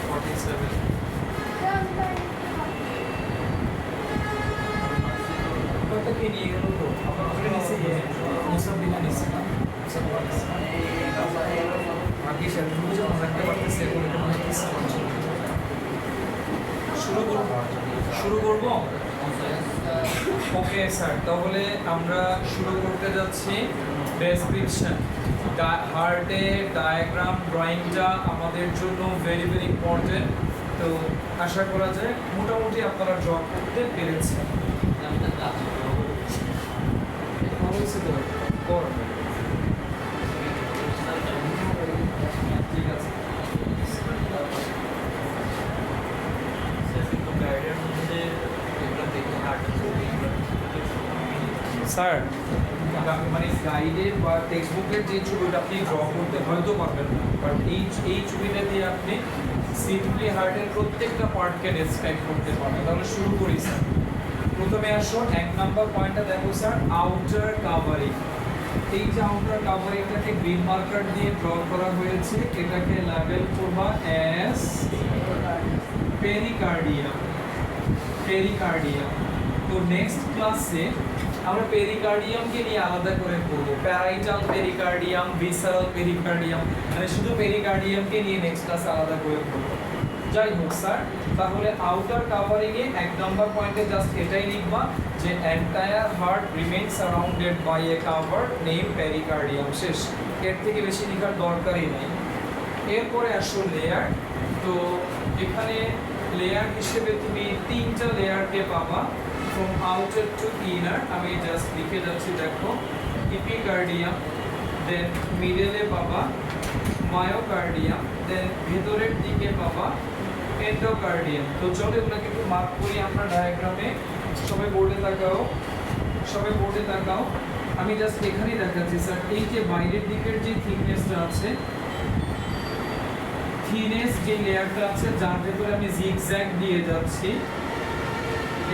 47। কতকে নিয়ে গেল তো আমার ওখানে নিচে মুসাফিনা নিচে না, মুসাফিনা নিচে বাকি সেগুলো যেন রাখতে পারতেছে বলে কোনো কিছু করছে। শুরু করব। ওকে স্যার, তাহলে আমরা শুরু করতে যাচ্ছি ডেসক্রিপশন। হার্টের ডায়াগ্রাম ড্রয়িংটা আমাদের জন্য ভেরি ভেরি ইম্পর্টেন্ট। তো আশা করা যায় মোটামুটি আপনারা ড্র করতে পেরেছেন। আমাদের ক্লাস ভালো হয়েছে তো কর। ঠিক আছে কিন্তু গাইডের মধ্যে এগুলো দেখে হার্টের ছবি স্যার, মানে গাইডের বা টেক্সট বুকের যে ছবিটা আপনি ড্র করতে হয়তো পারবেন না, বাট এই ছবিটা দিয়ে আপনি সিম্পলি হার্টের প্রত্যেকটা পার্টকে ডেসক্রাইব করতে পারবেন। তাহলে শুরু করি স্যার। প্রথমে আসো 1 নাম্বার পয়েন্টটা দেখো স্যার, আউটার কাভারিং। এই যে আউটার কাভারিংটাকে গ্রিন মার্কার দিয়ে ড্র করা হয়েছে, এটাকে লেবেল করবা অ্যাজ পেরিকার্ডিয়াম। পেরিকার্ডিয়াম। তো নেক্সট ক্লাসে আমরা পেরিকার্ডিয়ামকে নিয়ে আলাদা করে পড়বো, প্যারাইটাল পেরিকার্ডিয়াম, ভিসারাল পেরিকার্ডিয়াম, মানে শুধু পেরিকার্ডিয়ামকে নিয়ে নেক্সট ক্লাস আলাদা করে পড়বো। যাই হোক স্যার, তাহলে আউটার কাভারিং এ 1 নম্বর পয়েন্টে জাস্ট এটাই লিখবা যে entire heart remains surrounded by a cover name pericardium, শেষ। এর থেকে বেশি লেখার দরকারই নেই। এরপরে আসো লেয়ার। তো এখানে লেয়ার হিসেবে তুমি 3টা লেয়ারকে পাবা, ফ্রম আউটার টু ইনার। আমি জাস্ট লিখে যাচ্ছি, দেখো, ইপিকার্ডিয়াম, দেন মিডলে পাবা মায়োকার্ডিয়াম, দেন ভেতরের দিকে পাবা এন্ডোকার্ডিয়াম। তো চলো এগুলোকে একটু মার্ক করি আমরা ডায়াগ্রামে। সবাই বোর্ডে তাকাও, সবাই বোর্ডে তাকাও। আমি জাস্ট এখানেই দেখাচ্ছি স্যার, এই যে বাইরের দিকের যে থিকনেসটা আছে, থিনেস যে লেয়ারটা আছে যার ভেতরে আমি জিগজ্যাগ দিয়ে যাচ্ছি,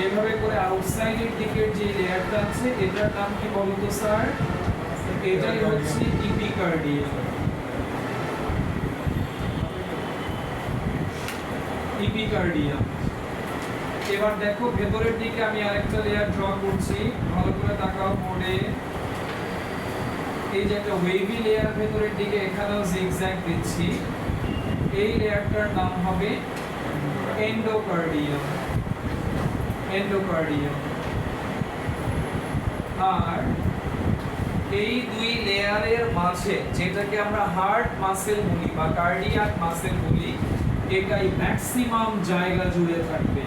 এভাবে করে আউটসাইডের দিকের যে লেয়ারটা আছে এটার নাম কি বলতো স্যার? এটাই হচ্ছে ইপিকার্ডিয়াম। ইপিকার্ডিয়াম। এবার দেখো ভেতরের দিকে আমি আরেকটা লেয়ার ড্র করছি, ভালো করে তাকাও বোর্ডে। এই যে একটা ওয়েভি লেয়ার ভেতরের দিকে, এখানেও জিগজ্যাগ দিচ্ছি, এই লেয়ারটার নাম হবে এন্ডোকার্ডিয়াম। এন্ডোকার্ডিয়াম। আর এই দুই লেয়ারের মাঝে যেটাকে আমরা হার্ট মাসেল বলি বা কার্ডিয়াক মাসেল বলি, এটাই ম্যাক্সিমাম জায়গা জুড়ে থাকবে,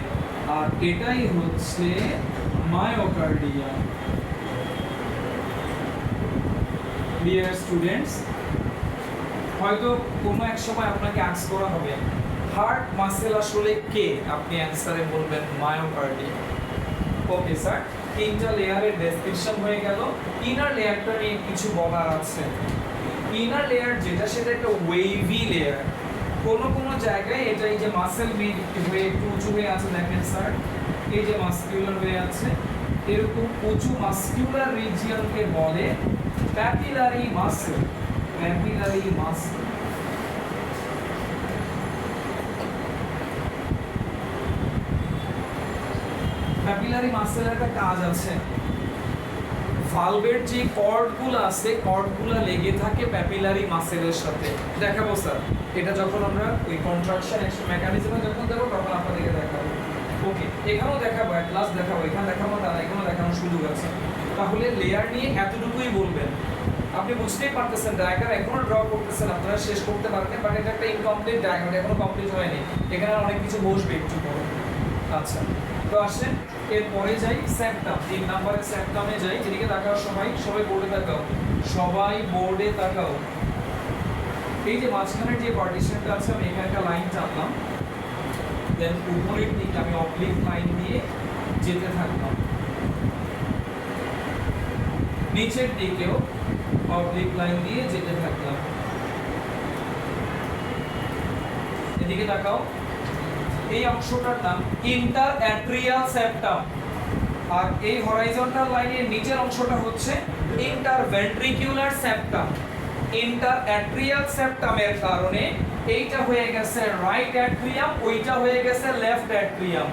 আর এটাই হচ্ছে মায়োকার্ডিয়াম। ডিয়ার স্টুডেন্টস, হয়তো কোনো এক সময় আপনাকে আস্ক করা হবে হার্ট মাসেল আসলে কে, আপনি অ্যান্সারে বলবেন মায়োকার্ডিয়াম। ওকে স্যার, 3টা লেয়ারের ডেসক্রিপশন হয়ে গেল। ইনার লেয়ারটা নিয়ে কিছু বলার আছে। ইনার লেয়ার যেটা, সেটা একটা ওয়েভি লেয়ার। কোনো জায়গায় এটা এই যে মাসেল হয়ে একটু উঁচু হয়ে আছে, দেখেন স্যার, এই যে মাসকিউলার হয়ে আছে, এরকম উঁচু মাসকিউলার রিজিয়নকে বলে papillary muscle. Papillary muscle. Papillary মাসেলের একটা কাজ আছে, ভালভের যে কর্ডগুলো আছে, কর্ডগুলো লেগে থাকে প্যাপিলারি মাসেলের সাথে। দেখাবো স্যার, এটা যখন আমরা ওই কন্ট্রাকশন মেকানিজমে যখন দেবো তখন আপনাদেরকে দেখাবো। ওকে, এখানেও দেখাবো, অ্যাট লাস্ট দেখাবো, এখানে দেখাবো, তারা এখানেও দেখানোর সুযোগ আছে। তাহলে লেয়ার নিয়ে এতটুকুই বলবেন। আপনি বুঝতেই পারতেছেন, ডায়াগ্রাম এখনো ড্র করতেছেন, আপনারা শেষ করতে পারবেন, বাট এটা একটা ইনকমপ্লিট ডায়াগ্রাম, এখনো কমপ্লিট হয়নি, এখানে অনেক কিছু বসবে একটু পরে। আচ্ছা, তো আসেন এরপরে যাই সেপ্টাম। 3 নম্বরের সেপ্টামে যাই। এদিকে তাকাও সবাই, সবাই বোর্ডে তাকাও, সবাই বোর্ডে তাকাও। এই যে মাঝখানের যে পার্টিশনটা আছে, আমি এখানে একটা লাইন টানলাম, দেন উপরের দিকে আমি অবলিক লাইন দিয়ে যেতে থাকলাম, নিচের দিকেও অবলিক লাইন দিয়ে যেতে থাকলাম। এদিকে তাকাও, এই অংশটার নাম ইন্টার অ্যাট্রিয়াল সেপ্টাম, আর এই হরাইজন্টাল লাইনের নিচের অংশটা হচ্ছে ইন্টারভেন্ট্রিকুলার সেপ্টাম। ইন্টার অ্যাট্রিয়াল সেপ্টামের কারণে এইটা হয়ে গেছে রাইট অ্যাট্রিয়াম, ওইটা হয়ে গেছে লেফট অ্যাট্রিয়াম।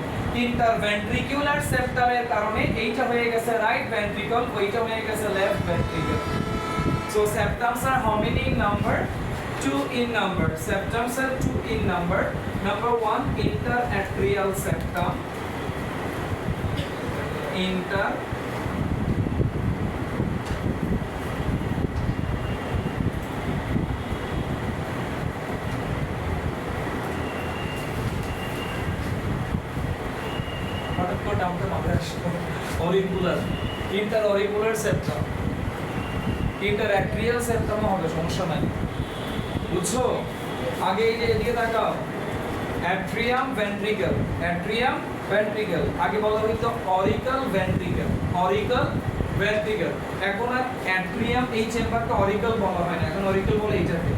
ইন্টারভেন্ট্রিকুলার সেপ্টামের কারণে এইটা হয়ে গেছে রাইট ভেন্ট্রিকল, ওইটা হয়ে গেছে left ventricle. So septums are how many in number? 2 in number. Septums are 2 in number. Number 1, interatrial septum. Inter হঠাৎ করে নামটা মাথায় আসলো, auricular, inter auricular septum. Interatrial সেপ্টামও হবে, সমস্যা নাই, বুঝছো? আগে এই যে এদিকে তাকাও, অ্যাট্রিয়াম ভেন্ট্রিকল, অ্যাট্রিয়াম ভেন্ট্রিকল, আগে বলা হইতো অরিকাল ভেন্ট্রিকল, অরিকাল ভেন্ট্রিকল। এখন আর অ্যাট্রিয়াম এই চেম্বারটা অরিকাল বলা হয় না, এখন অরিকাল বলে এইটাকে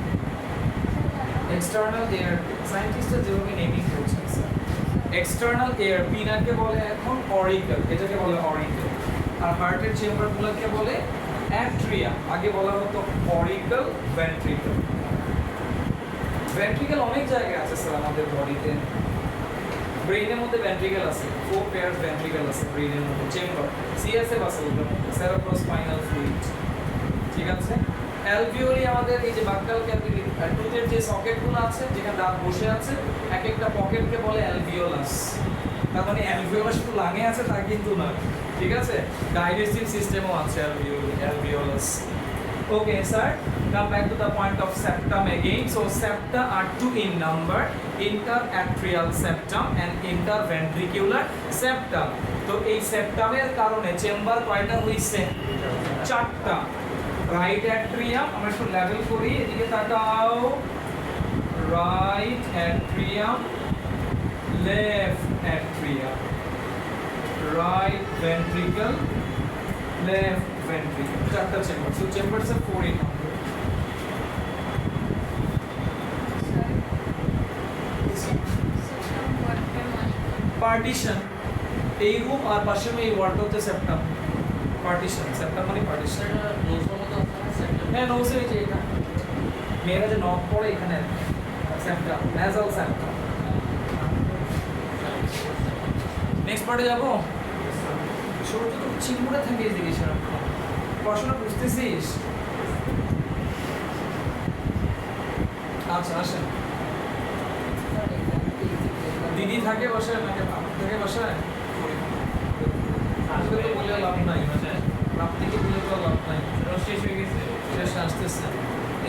এক্সটার্নাল এয়ার। সায়েন্টিস্টরা যেভাবে নেমিং করছেন স্যার, এক্সটার্নাল এয়ার পিনাকে বলে এখন অরিকাল, এটাকে বলে অরিকাল। আর হার্টের চেম্বারগুলোকে বলে অ্যাট্রিয়াম, আগে বলা হতো অরিকাল ভেন্ট্রিকল। ভেন্ট্রিকল অনেক জায়গায় আছে স্যার আমাদের বডিতে, ব্রেইনের মধ্যে ভেন্ট্রিকেল আছে, 4 পেয়ার ভেন্ট্রিকেল আছে ব্রেইনের মধ্যে, চেম্বার, সিএসএফ আছে ওটার মধ্যে, সেরেব্রোস্পাইনাল ফ্লুইড। ঠিক আছে। অ্যালভিওলি আমাদের এই যে বাক্টাল ক্যাভিটি টুথের যে সকেটগুলো আছে যেখানে দাঁত বসে আছে, এক একটা পকেটকে বলে অ্যালভিওলাস। তার মানে অ্যালভিওলাস শুধু লাঙে আছে তা কিন্তু না, ঠিক আছে, ডাইজেস্টিভ সিস্টেমও আছে alveolus. Okay, sir. Come back to the point of septum again. So septa are two in number: interatrial septum and interventricular septum. তো এই সেপ্টামের কারণে চেম্বার কয়টা হইছে? 4টা। রাইট অ্যাট্রিয়াম, আমরা একটু লেভেল করি, এদিকে তাকাও। Right atrium, left atrium, right ventricle, left ventricle, 4টা chamber. So chambers are 4 in number. Partition, এই রুম আর পাশে এই ওয়ালটা হচ্ছে সেপ্টাম। পার্টিশন, সেপ্টাম মানে পার্টিশন। সেটা নোজের মতো আছে না সেপ্টাম? হ্যাঁ, নোজে এই যে এটা মেয়েরা যে নখ পড়ে এখানে সেপ্টাম, নেজাল সেপ্টাম। নেক্সট পার্টে যাবো। সূর্য তো চিমুড়ে থাকে এদিকে সারাক্ষণ। পড়াশোনা বুঝতেছিস? আচ্ছা আসেন। দিদি থাকে বাসায় নাকি আপনি থাকে বাসায়? আজকে তো বলে লাভ নাই, আপনাকে বলে তো লাভ নাই, শেষ হয়ে গেছে, শেষ আসতেছে।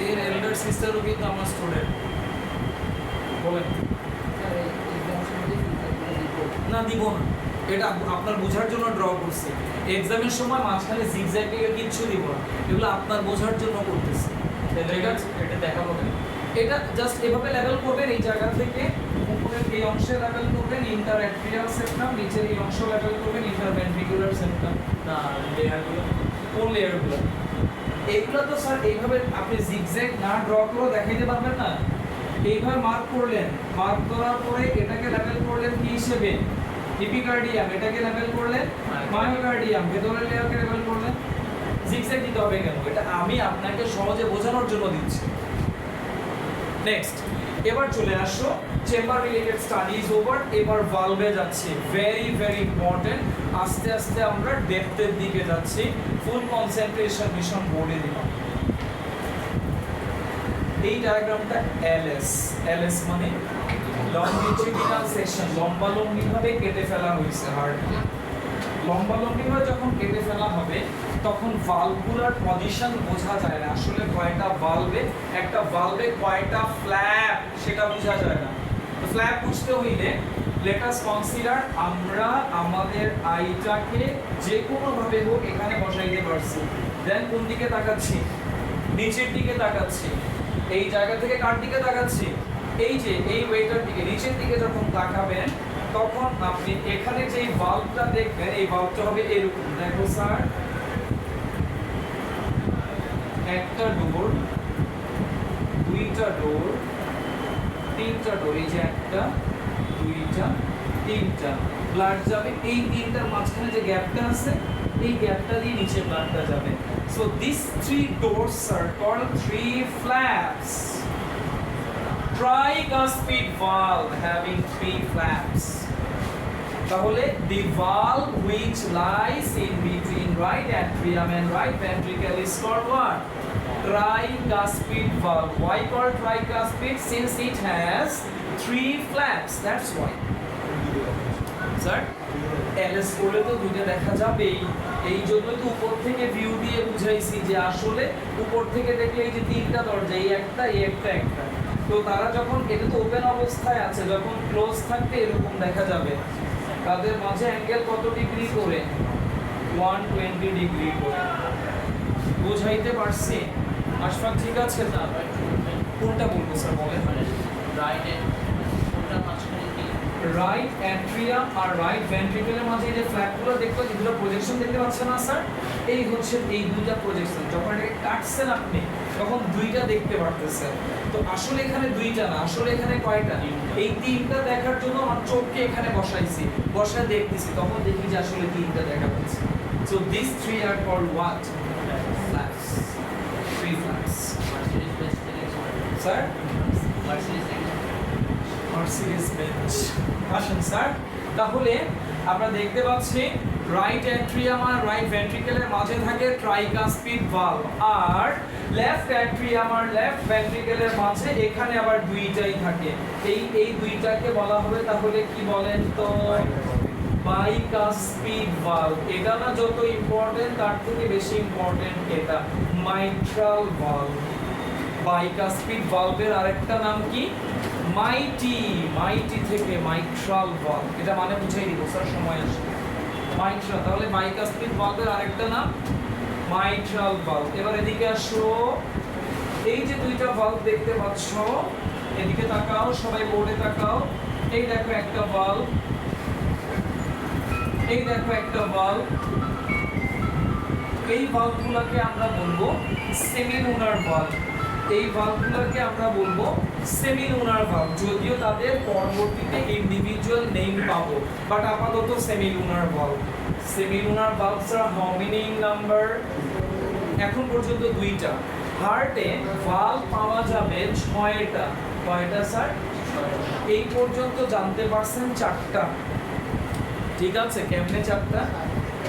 এর এল্ডার সিস্টারও কিন্তু আমার স্টুডেন্ট। বলেন। না দিব না, এটা আপনার বোঝার জন্য ড্র করছি। এক্সামের সময় মাঝখানে জিগজ্যাগ থেকে কিচ্ছু দিব না, এগুলো আপনার বোঝার জন্য করতেছি। ঠিক আছে, এটা দেখাবো কেন? এটা জাস্ট এভাবে লেভেল করবেন, এই জায়গা থেকে উপরের এই অংশে লেভেল করবেন ইন্টারঅ্যাট্রিয়াল সেপ্টাম, নিচের এই অংশ লেভেল করবেন ইন্টারভেন্ট্রিকুলার সেপ্টাম। না, লেয়ারগুলো কোন লেয়ারগুলো? এগুলো তো স্যার এইভাবে আপনি জিগজ্যাগ না ড্র করে দেখাইতে পারবেন না। এইভাবে মার্ক করলেন, মার্ক করার পরে এটাকে লেভেল করলেন কি হিসেবে? এপিকার্ডিয়াম, এটাকে লেভেল করলেন মায়োকার্ডিয়াম, ভেতরের লেয়ারকে লেভেল করলেন। জিগজ্যাগ দিতে হবে কেন? এটা আমি আপনাকে সহজে বোঝানোর জন্য দিচ্ছি। নেক্সট, এবার চলে আসো চেম্বার রিলেটেড স্টাডিজ ওভার। এবার ভালভে যাচ্ছি, ভেরি ভেরি ইম্পর্টেন্ট। আস্তে আস্তে আমরা ডেপথের দিকে যাচ্ছি। ফুল কনসেন্ট্রেশন মিশন বোর্ডে দিলাম। এই ডায়াগ্রামটা এলএস, এলএস মানে লংজিটিউডিনাল সেকশন, লম্বালম্বি ভাবে কেটে ফেলা হয়েছে হার্টকে। লম্বালম্বি ভাবে যখন কেটে ফেলা হবে তখন ভালভুলার পজিশন বোঝা যায় না, আসলে কয়টা ভালভে, একটা ভালভে কয়টা ফ্ল্যাপ সেটা বোঝা যায় না। তো ফ্ল্যাপ বুঝতে হইলে লেট আস কনসিডার আমরা আমাদের আইটাকে যে কোনো ভাবে হোক এখানে বসাইতে পারছি। দেন কোন দিকে তাকাচ্ছি? নিচের দিকে তাকাচ্ছি। এই জায়গা থেকে কার দিকে তাকাচ্ছি? এই যে এই ওয়েটার দিকে। নিচের দিকে যখন তাকাবেন তখন আপনি এখানে যে ভালভটা দেখবেন, এই ভালভটা হবে এরকম। দেখো স্যার, একটা ডোর, দুইটা ডোর, তিনটা ডোর। এই যে একটা, দুইটা, তিনটা। ব্লাড যাবে এই তিনটার মাঝখানে যে গ্যাপটা আছে, এই গ্যাপটা দিয়ে নিচে ব্লাডটা যাবে। So these three doors are called three flaps. Tricuspid valve having three flaps. তাহলে the valve which lies in between right atrium and right ventricle is called what? Tricuspid valve. Why called tricuspid? Since it has three flaps. That's why. Sir, LS করলে তো দুটো দেখা যাবেই, এই জন্য তো উপর থেকে ভিউ দিয়ে বুঝাইছি যে আসলে উপর থেকে দেখলে এই যে তিনটা দরজা, এই একটা, এই একটা, একটা। তো তারা যখন এটা তো ওপেন অবস্থায় আছে, যখন ক্লোজ থাকবে এরকম দেখা যাবে। তাদের মাঝে অ্যাঙ্গেল কত ডিগ্রি করে? 120 ডিগ্রি করে। বুঝাইতে পারছি? আশফাক ঠিক আছে? না কোনটা বলবো স্যার বলেন? রাইটে কোনটা মাঝখানে কি? রাইট অ্যাট্রিয়াম আর রাইট ভেন্ট্রিকলের মাঝে এই যে ফ্ল্যাপগুলো দেখতে, যেগুলো প্রজেকশন দেখতে পাচ্ছেন না স্যার, এই হচ্ছে এই দুইটা প্রজেকশন। যখন এটাকে কাটছেন আপনি তখন দুইটা দেখতে পারতেছেন। তো আসলে এখানে দুইটা না, আসলে এখানে কয়টা? এই তিনটা দেখার জন্য আমার চোখকে এখানে বসাইছি, বসায় দেখতেছি, তখন দেখি যে আসলে তিনটা দেখা যাচ্ছে। So this three are called what? Flaps. Three flaps. Mercedes base থেকে স্যার মার্সিডিজ থেকে মার্সিডিজ বেঞ্চ। আসেন স্যার, তাহলে আমরা দেখতে পাচ্ছি রাইট অ্যাট্রিয়াম আর রাইট ভেন্ট্রিকেলের মাঝে থাকে ট্রাইকাসপিড ভালভ, আর লেফট অ্যাট্রিয়াম আর লেফট ভেন্ট্রিকেলের মাঝে এখানে আবার দুইটাই থাকে। এই দুইটাকে বলা হবে তাহলে কি বলেন তো? Bicuspid valve. এটা না যত ইম্পর্টেন্ট তার থেকে বেশি ইম্পর্টেন্ট এটা মাইট্রাল ভালভ। বাইকাসপিড ভালভের আরেকটা নাম কি? মাইটি। মাইটি থেকে মাইট্রাল ভালভ। এটা মানে বুঝাই দিব স্যার, সময় আসে। মাইট্রাল, তাহলে বাইকাসপিড ভালভের আরেকটা নাম মাইট্রাল ভালভ। এবার এদিকে আসো, এই যে দুইটা ভালভ দেখতে পাচ্ছ, এদিকে তাকাও, সবাই বোর্ডে তাকাও। এই দেখো একটা ভালভ, এই দেখো একটা ভালভ। এই ভালভগুলোকে আমরা বলবো সেমিলুনার ভালভ। এই ভালভগুলোকে আমরা বলবো সেমিলুনার ভালভ, যদিও তাদের পরবর্তীতে ইন্ডিভিজুয়াল নেম পাবো, বাট আপাতত সেমিলুনার ভালভ। সেমিলুনার ভালভস আর হাউ মেনি ইন নাম্বার? এখন পর্যন্ত দুইটা। হার্টে ভালভ পাওয়া যাবে 6টা। কয়টা স্যার? এই পর্যন্ত জানতে পারছেন 4টা। ঠিক আছে, কেমনে 4টা?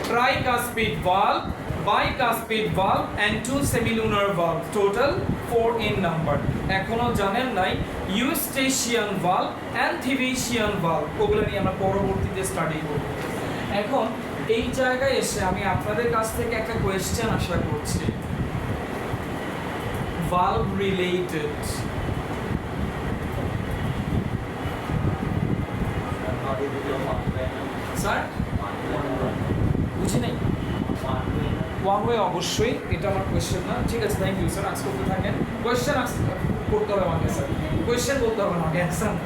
Tricuspid valve, bicuspid valve and 2 semilunar valve, total 4 in number. এখনো জানেন নাই ইউস্টেশিয়ান ভালভ and থিবেশিয়ান ভালভ, ওগুলো নিয়ে আমরা পরবর্তীতে স্টাডি করব। এখন এই জায়গায় এসে আমি আপনাদের কাছ থেকে একটা কোয়েশ্চেন আশা করছি, ভালভ রিলেটেড। স্যার বুঝি নাই। ওয়ান ওয়ে অবশ্যই, এটা আমার কোয়েশ্চেন না। ঠিক আছে, থ্যাংক ইউ স্যার, আজ করতে থাকেন। কোয়েশ্চেন করতে হবে আমাকে স্যার, কোয়েশ্চেন বলতে হবে আমাকে, অ্যান্সার না।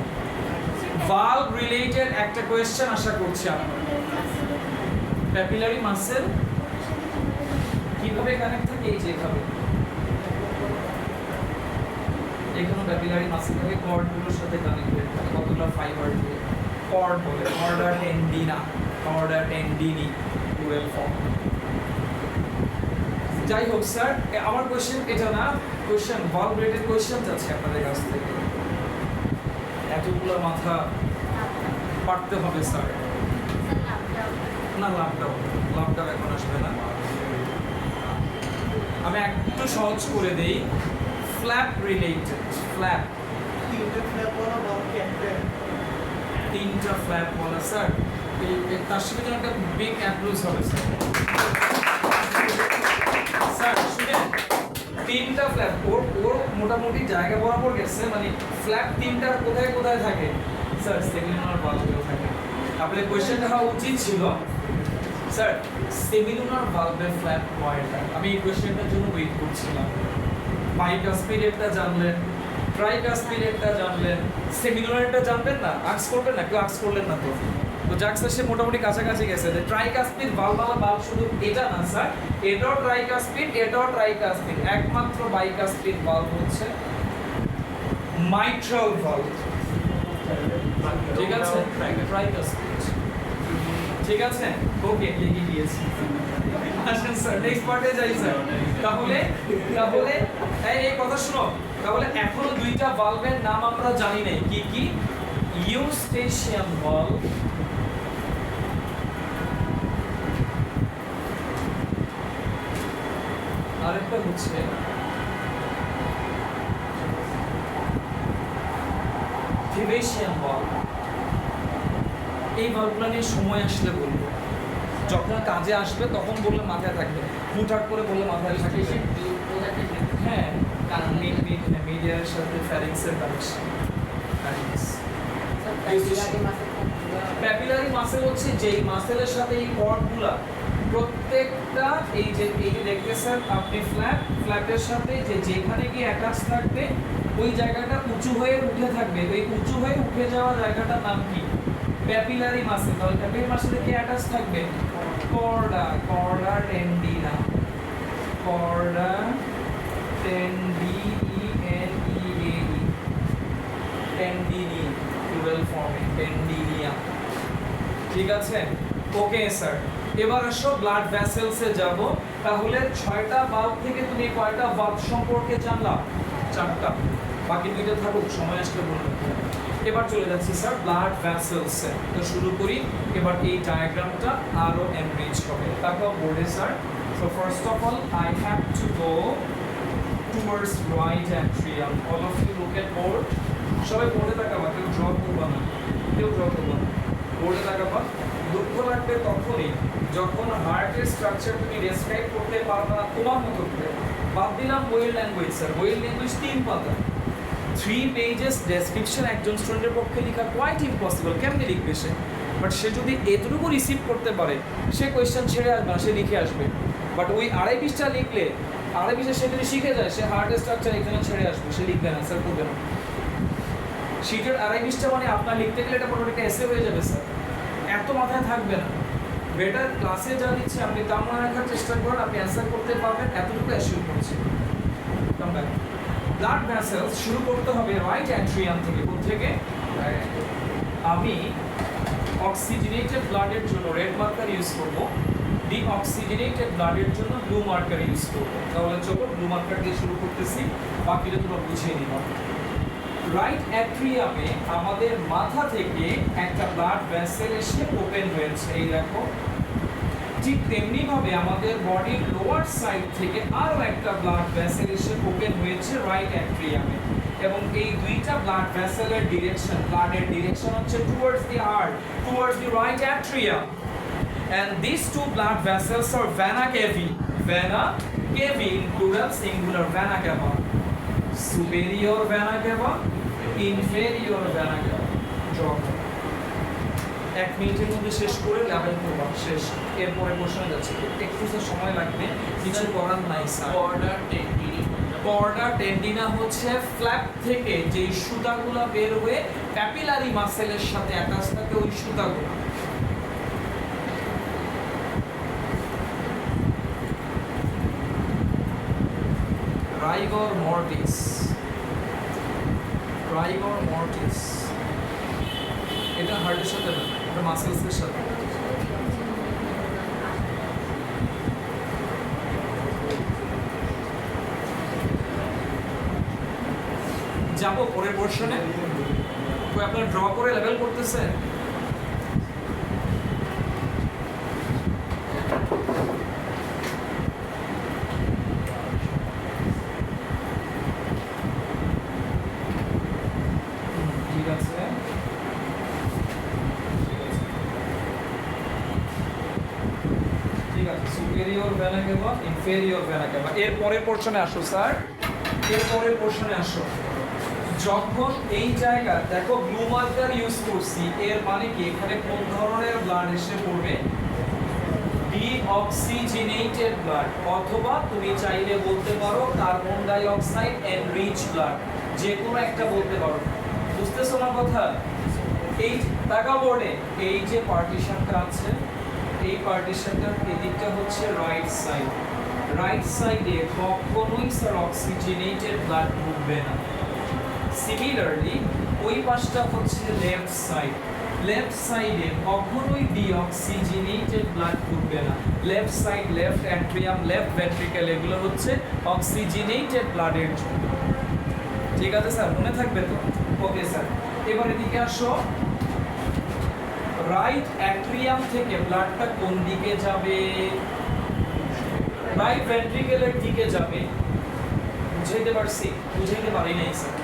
ভালভ রিলেটেড একটা কোয়েশ্চেন আশা করছি আপনার। প্যাপিলারি মাসেল কিভাবে কানেক্ট থাকে? এই যে এভাবে, এখানে প্যাপিলারি মাসেল থাকে, কর্ডগুলোর সাথে কানেক্টেড থাকে কতগুলো ফাইবার দিয়ে, কর্ড বলে, কর্ডা টেন্ডিনা, কর্ডা টেন্ডিনি প্লুরাল ফর্ম। যাই হোক স্যার, আমার কোয়েশ্চেন এটা না, কোয়েশ্চেন ভালভ রিলেটেড কোয়েশ্চেন যাচ্ছে আপনাদের কাছ থেকে। এতগুলো মাথা পারতে হবে স্যার। না, লাভটাও এখন আসবে না। আমি একটু সহজ করে দেই, ফ্ল্যাপ রিলেটেড। ফ্ল্যাপ, 3টা ফ্ল্যাপ বলা স্যার, তার সাথে যেন একটা বিগ অ্যাপ্লোজ হবে স্যার। স্যার শুনেন, 3টা ফ্ল্যাপ, ওর মোটামুটি জায়গা বরাবর গেছে, মানে ফ্ল্যাপ 3টা কোথায় কোথায় থাকে স্যার? সেমিলুনার ভালভেও থাকে। আপনাদের কোয়েশ্চেনটা হওয়া উচিত ছিল স্যার সেমিলুনার ভালভের ফ্ল্যাপ কয়টা? আমি এই কোয়েশ্চেনটার জন্য ওয়েট করছিলাম। বাইকাসপিডেরটা জানলেন, ট্রাইকাসপিডেরটা জানলেন, সেমিলুনারটা জানবেন না? আক্স করবেন না? কেউ আক্স করলেন না তো? তো জাক্স সে মোটামুটি কাছাকাছি গেছে। যে ট্রাইকাসপিড ভালভালা ভালভ শুধু এটা না স্যার, এটাও ট্রাইকাসপিড, এটাও ট্রাইকাসপিড। একমাত্র বাইকাসপিড ভালভ হচ্ছে মাইট্রাল ভালভ। ঠিক আছে, ট্রাইকাসপিড। ঠিক আছে, ওকে, লিখে দিয়েছি। আসেন স্যার, নেক্সট পার্টে যাই স্যার। তাহলে এই কথা শুনো, তাহলে এখনো 2টা ভালভের নাম আমরা জানি নাই, কি কি? ইউস্টেশিয়ান ভালভ, আরেকটা হচ্ছে থিবেশিয়ান ভালভ। এই ভালভগুলো নিয়ে সময় আসলে বলবো, যখন কাজে আসবে তখন বললে মাথায় থাকবে, হুটহাট করে বললে মাথায় থাকবে। হ্যাঁ, কারণ মিডিয়ার সাথে ফ্যারিংসের কানেকশন। প্যাপিলারি মাসেল হচ্ছে যেই মাসেলের সাথে এই কর্ডগুলা প্রত্যেকটা, এই যে দেখতেছেন আপনি ফ্ল্যাপের সাথে যেখানে গিয়ে অ্যাটাচ থাকবে ওই জায়গাটা উঁচু হয়ে উঠে থাকবে। ওই উঁচু হয়ে উঠে যাওয়া জায়গাটার নাম কি? Papillary muscle. তাহলে প্যাপিলারি মাসেলে কি অ্যাটাচ থাকবে? কর্ডা টেন্ডিনা, কর্ডা টেন্ডিনি, টেন্ডিনি প্লুরাল ফর্মে, টেন্ডিনিয়া। ঠিক আছে, ওকে স্যার। এবার আসো ব্লাড ভেসেলসে যাব। তাহলে 6টা ভালভ থেকে তুমি কয়টা ভালভ সম্পর্কে জানলা? 4টা। বাকি দুইটা থাকুক, সময় আসলে বলবো। এবার চলে যাচ্ছি স্যার ব্লাড ভ্যাসেলসে। তো শুরু করি। এবার এই ডায়াগ্রামটা আরো এনরিচ হবে। তারপর বোর্ডে sir, so first of all I have to go towards right atrium. All of you look at board. সবাই বোর্ডে তাকাবা, কেউ ড্র করবা না, কেউ ড্র করবা না, বোর্ডে তাকাবা। দুঃখ লাগবে তখনই যখন হার্টের স্ট্রাকচার তুমি ডেসক্রাইব করতে পারবে না তোমার মতো করে। বাদ দিলাম বইয়ের ল্যাঙ্গুয়েজ স্যার, বইয়ের ল্যাঙ্গুয়েজ 3 পাতা, 3 পেজেস ডেসক্রিপশন একজন স্টুডেন্টের পক্ষে লেখা কোয়াইট ইম্পসিবল। কেমনে লিখবে সে? বাট সে যদি এতটুকু রিসিভ করতে পারে, সে কোয়েশ্চেন ছেড়ে আসবে না, সে লিখে আসবে। বাট ওই 2.5 পৃষ্ঠা লিখলে, 2.5 পৃষ্ঠা সে যদি শিখে যায়, সে হার্টের স্ট্রাকচার এখানে ছেড়ে আসবে, সে লিখবে না স্যার, করবে না। শীটের 2.5 পৃষ্ঠা মানে আপনার লিখতে গেলে এটা পুরো একটা এসে হয়ে যাবে স্যার, এত মাথায় থাকবে না। বেটার ক্লাসে যা দিচ্ছে আপনি তা মনে রাখার চেষ্টা করেন, আপনি অ্যান্সার করতে পারবেন, এতটুকু অ্যাসিউম করছি। ব্লাড ভ্যাসেলস শুরু করতে হবে রাইট অ্যাট্রিয়াম থেকে। কোথা থেকে? আমি অক্সিজেনেটেড ব্লাডের জন্য রেড মার্কার ইউজ করব, ডিঅক্সিজেনেটেড ব্লাডের জন্য ব্লু মার্কার ইউজ করব। তাহলে চলো ব্লু মার্কার দিয়ে শুরু করতেছি, বাকিটা তোমরা বুঝিয়ে নিবা। রাইট অ্যাট্রিয়ামে আমাদের মাথা থেকে একটা ব্লাড ভেসেল এসে ওপেন হয়েছে, এই দেখো। ঠিক তেমনি ভাবে আমাদের বডির লোয়ার সাইড থেকে আরো একটা ব্লাড ভেসেল এসে ওপেন হয়েছে রাইট অ্যাট্রিয়ামে। এবং এই দুইটা ব্লাড ভেসেলের ডিরেকশন, ব্লাডের ডিরেকশন হচ্ছে towards the heart, towards the right atrium. And these two blood vessels are vena cava. Vena cava in plural, singular vena cava. Superior vena cava, inferior vena cava. Draw. 1 মিনিটের মধ্যে শেষ করে level করবা, শেষ। এরপরে প্রশ্ন যাচ্ছে, একটু সময় লাগবে, কিছু করার নাই স্যার। Border tendini. পর্দা টেন্ডিনা হচ্ছে ফ্ল্যাপ থেকে যে সুতাগুলো বের হয়ে ক্যাপিলারি মাসেলের সাথে অ্যাটাচ থাকে, ওই সুতাগুলো। রাইগর মর্টিস, রাইগর মর্টিস এটা হার্টের সাথে না, এটা মাসেলসের সাথে। যাবো পরের পোর্শনে। আপনার ড্র করে লেভেল করতেছে। ঠিক আছে, ঠিক আছে। Superior vena cava, inferior vena cava. এর পরের পোর্শনে আসো স্যার, এর পরের পোর্শনে আসো। যখন এই জায়গা দেখো ব্লু মার্কার ইউজ করছি, এর মানে কি এখানে কোন ধরনের ব্লাড এসে পড়বে? ডিঅক্সিজেনেটেড ব্লাড, অথবা তুমি চাইলে বলতে পারো carbon die oxide enrich blood, যে কোনো একটা বলতে পারো। বুঝতেছো না কথা? এই টাকা বোর্ডে এই যে পার্টিশনটা আছে, এই পার্টিশনটার এদিকটা হচ্ছে রাইট সাইড। রাইট সাইডে কখনোই স্যার অক্সিজেনেটেড ব্লাড ঢুকবে না। সিমিলারলি ওই পাশটা হচ্ছে লেফট সাইড। লেফট সাইডে কখনোই ডিঅক্সিজেনেটেড ব্লাড ঢুকবে না। Left side, left atrium, left ventricle, এগুলো হচ্ছে অক্সিজেনেটেড ব্লাডের জন্য। ঠিক আছে স্যার, মনে থাকবে তো? ওকে স্যার, এবার এদিকে আসো। রাইট অ্যাট্রিয়াম থেকে ব্লাডটা কোন দিকে যাবে? রাইট ভেন্ট্রিকেলের দিকে যাবে। বুঝাইতে পারছি? বুঝাইতে পারি নাই স্যার।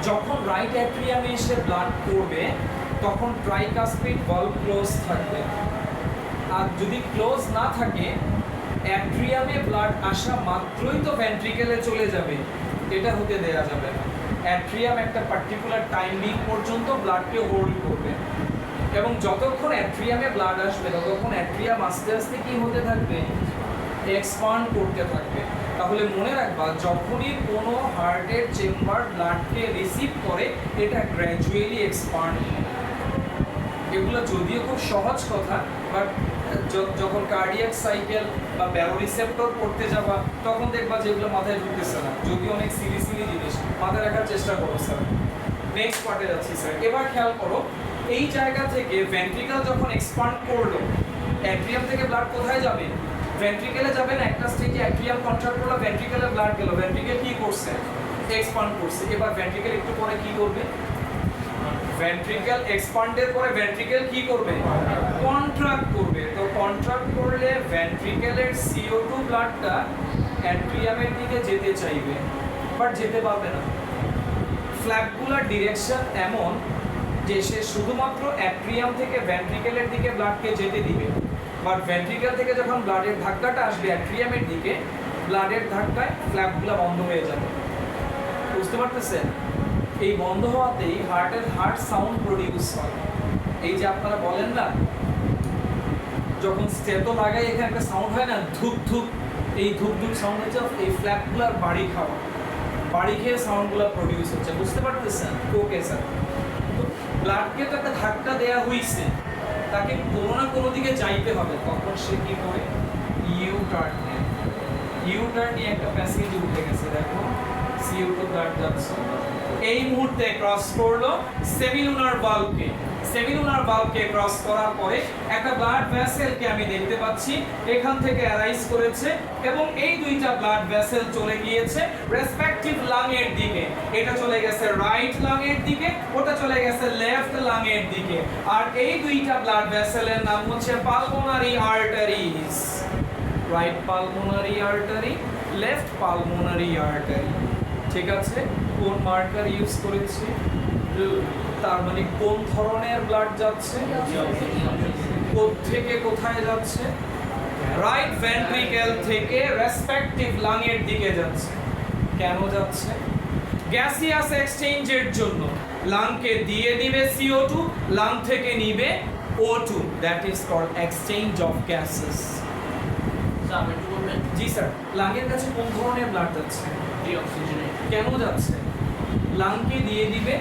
যখন রাইট অ্যাট্রিয়ামে এসে ব্লাড পড়বে, তখন ট্রাইকাসপিড ভালভ ক্লোজ থাকবে। আর যদি ক্লোজ না থাকে, অ্যাট্রিয়ামে ব্লাড আসা মাত্রই তো ভেন্ট্রিকেলে চলে যাবে, এটা হতে দেয়া যাবে না। অ্যাট্রিয়াম একটা পার্টিকুলার টাইমিং পর্যন্ত ব্লাডকে হোল্ড করবে, এবং যতক্ষণ অ্যাট্রিয়ামে ব্লাড আসবে ততক্ষণ অ্যাট্রিয়াম আস্তে আস্তে কি হতে থাকবে? এক্সপান্ড করতে থাকবে। তাহলে মনে রাখবা, যখনই কোনো হার্টের চেম্বার ব্লাডকে রিসিভ করে, এটা গ্র্যাজুয়ালি এক্সপান্ড। এগুলো যদিও খুব সহজ কথা, বাট যখন কার্ডিয়াক সাইকেল বা ব্যারোরিসেপ্টর করতে যাবা, তখন দেখবা যে এগুলো মাথায় ঢুকতেছে না। যদিও অনেক সিলি জিনিস, মাথায় রাখার চেষ্টা করো স্যার। নেক্সট পার্টে যাচ্ছি স্যার। এবার খেয়াল করো, এই জায়গা থেকে ভেন্ট্রিকেল যখন এক্সপান্ড করলো, অ্যাট্রিয়াম থেকে ব্লাড কোথায় যাবে? ভেন্ট্রিকেলে যাবেন, একটা স্টেজে অ্যাট্রিয়াম কন্ট্রাক্ট করলো, ভেন্ট্রিকেলে ব্লাড গেল, ভেন্ট্রিকেল কি করছে? এক্সপান্ড করছে। এবার ভেন্ট্রিকেল একটু পরে কি করবে? ভেন্ট্রিকেল এক্সপান্ডের পরে ভেন্ট্রিকেল কি করবে? কন্ট্রাক্ট করবে। তো কন্ট্রাক্ট করলে ভেন্ট্রিকেলের CO2 ব্লাডটা অ্যাট্রিয়ামের দিকে যেতে চাইবে, বাট যেতে পারবে না। ফ্ল্যাপগুলার ডিরেকশন এমন যে সে শুধুমাত্র অ্যাট্রিয়াম থেকে ভেন্ট্রিকেলের দিকে ব্লাডকে যেতে দিবে, বাট ভেন্ট্রিকেল থেকে যখন ব্লাডের ধাক্কাটা আসবে অ্যাট্রিয়ামের দিকে, ব্লাডের ধাক্কায় ফ্ল্যাপগুলো বন্ধ হয়ে যাবে। বুঝতে পারতেছেন? এই বন্ধ হওয়াতেই হার্ট সাউন্ড প্রডিউস হয়। এই যে আপনারা বলেন না, যখন স্টেটো লাগাই এখানে একটা সাউন্ড হয় না, ধুপ ধুপ, এই ধুপ ধুপ সাউন্ড হচ্ছে এই ফ্ল্যাপগুলার বাড়ি খাওয়া, বাড়ি খেয়ে সাউন্ডগুলো প্রডিউস হচ্ছে। বুঝতে পারতেছেন? Okay sir. তো ব্লাডকে তো একটা ধাক্কা দেওয়া হয়েছে, তাকে কোনো না কোনো দিকে যাইতে হবে, তখন সে কি করে? ইউ টার্ন নেয়। ইউ টার্ন নিয়ে একটা প্যাসেজ উঠে গেছে, দেখো CO2 ব্লাড যাচ্ছে, এই মুহূর্তে ক্রস করলো সেমিলুনার ভালভকে। সেমিলুনার ভালভকে ক্রস করার পরে একটা ব্লাড ভেসেলকে আমি দেখতে পাচ্ছি এখান থেকে অ্যারাইজ করেছে, এবং এই দুইটা ব্লাড ভেসেল চলে গিয়েছে রেসপেক্টিভ লাং এর দিকে। এটা চলে গেছে রাইট লাং এর দিকে, ওটা চলে গেছে লেফট লাং এর দিকে। আর এই দুইটা ব্লাড ভেসেলের নাম হচ্ছে pulmonary arteries. Right pulmonary artery, left pulmonary artery. ঠিক আছে? কোন মার্কার ইউজ করেছি? তার মানে কোন ধরনের ব্লাড যাচ্ছে, থেকে কোথায় যাচ্ছে? রাইট ভেন্ট্রিকেল থেকে রেসপেক্টিভ লাং এর দিকে যাচ্ছে। কেন যাচ্ছে? গ্যাসিয়াস এক্সচেঞ্জের জন্য। লাংকে দিয়ে দিবে CO2, লাং থেকে নিবে O2, that is called exchange of gases. জি স্যার। লাংয়ের কাছে কোন ধরনের ব্লাড যাচ্ছে? ডিঅক্সিজেনেট। কেন যাচ্ছে? লাংকে দিয়ে দিবে,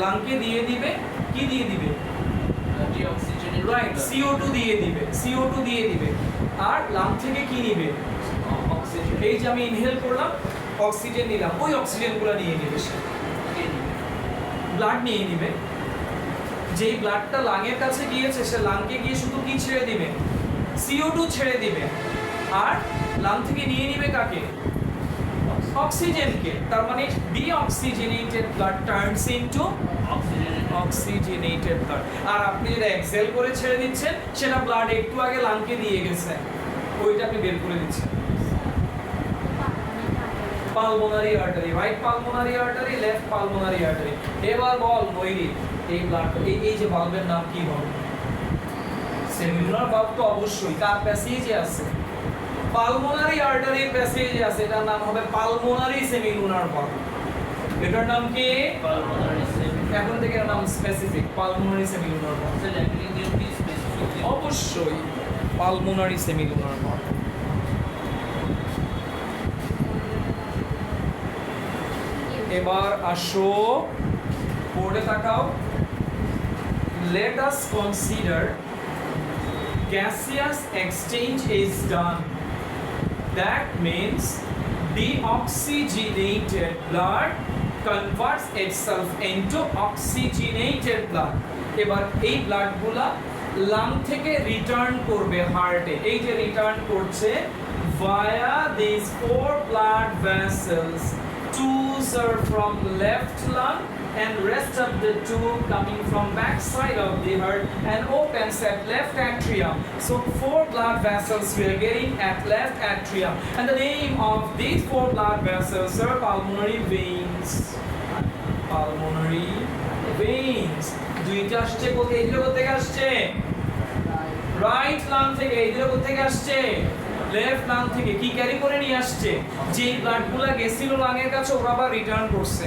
লাংকে দিয়ে দিবে, কি দিয়ে দিবে? ডিঅক্সিজেনেট। রাইট, CO2 দিয়ে দিবে, CO2 দিয়ে দিবে। আর লাং থেকে কি নিবে? অক্সিজেন। এই যে আমি ইনহেল করলাম, অক্সিজেন নিলাম, ওই অক্সিজেনগুলো নিয়ে নেবে সে, ব্লাড নিয়ে নিবে। যেই ব্লাডটা লাংয়ের কাছে গিয়েছে সে লাংকে গিয়ে শুধু কি ছেড়ে দিবে? CO2 ছেড়ে দিবে। আর লাং থেকে নিয়ে নিবে কাকে? অক্সিজেনকে। তার মানে deoxygenated blood turns into oxygenated blood. আর আপনি যেটা এক্সেল করে ছেড়ে দিচ্ছেন সেটা ব্লাড একটু আগে লাংকে দিয়ে গেছে, ওইটা আপনি বের করে দিচ্ছেন। Pulmonary artery, right pulmonary artery, left pulmonary artery. এবার বল ময়ূরী, এই ব্লাড, এই যে ভালভের নাম কি হবে? সেমিলুনার ভালভ তো অবশ্যই, তার প্যাসেজে আছে পালমোনারি আর্টারির প্যাসেজে আছে, এটার নাম হবে পালমোনারি সেমিলুনার ভালভ। এটার নাম কি? Pulmonary semilunar. এখন থেকে এর নাম specific pulmonary semilunar valve. Sir language দিয়ে প্লিজ স্পেসিফিক। অবশ্যই পালমোনারি সেমিলুনার ভালভ। এবার আসো বোর্ডে তাকাও। Let us consider gaseous exchange is done. That means deoxygenated blood converts itself into oxygenated blood. এবার এই ব্লাডগুলা লাং থেকে রিটার্ন করবে হার্টে। এই যে রিটার্ন করছে via these 4 blood vessels. 2 are from left lung and rest of the 2 coming from back side of the heart and opens at left atrium. So 4 blood vessels we are getting at left atrium, and the name of these 4 blood vessels are pulmonary veins. Pulmonary veins. দুইটা আসছে কোথায়? এই দুটো থেকে আসছে right lung থেকে, এই দুটো থেকে আসছে লেফট লাং থেকে। কি ক্যারি করে নিয়ে আসছে? যে ব্লাডগুলো গেছিল লাংয়ের কাছে ওরা আবার রিটার্ন করছে।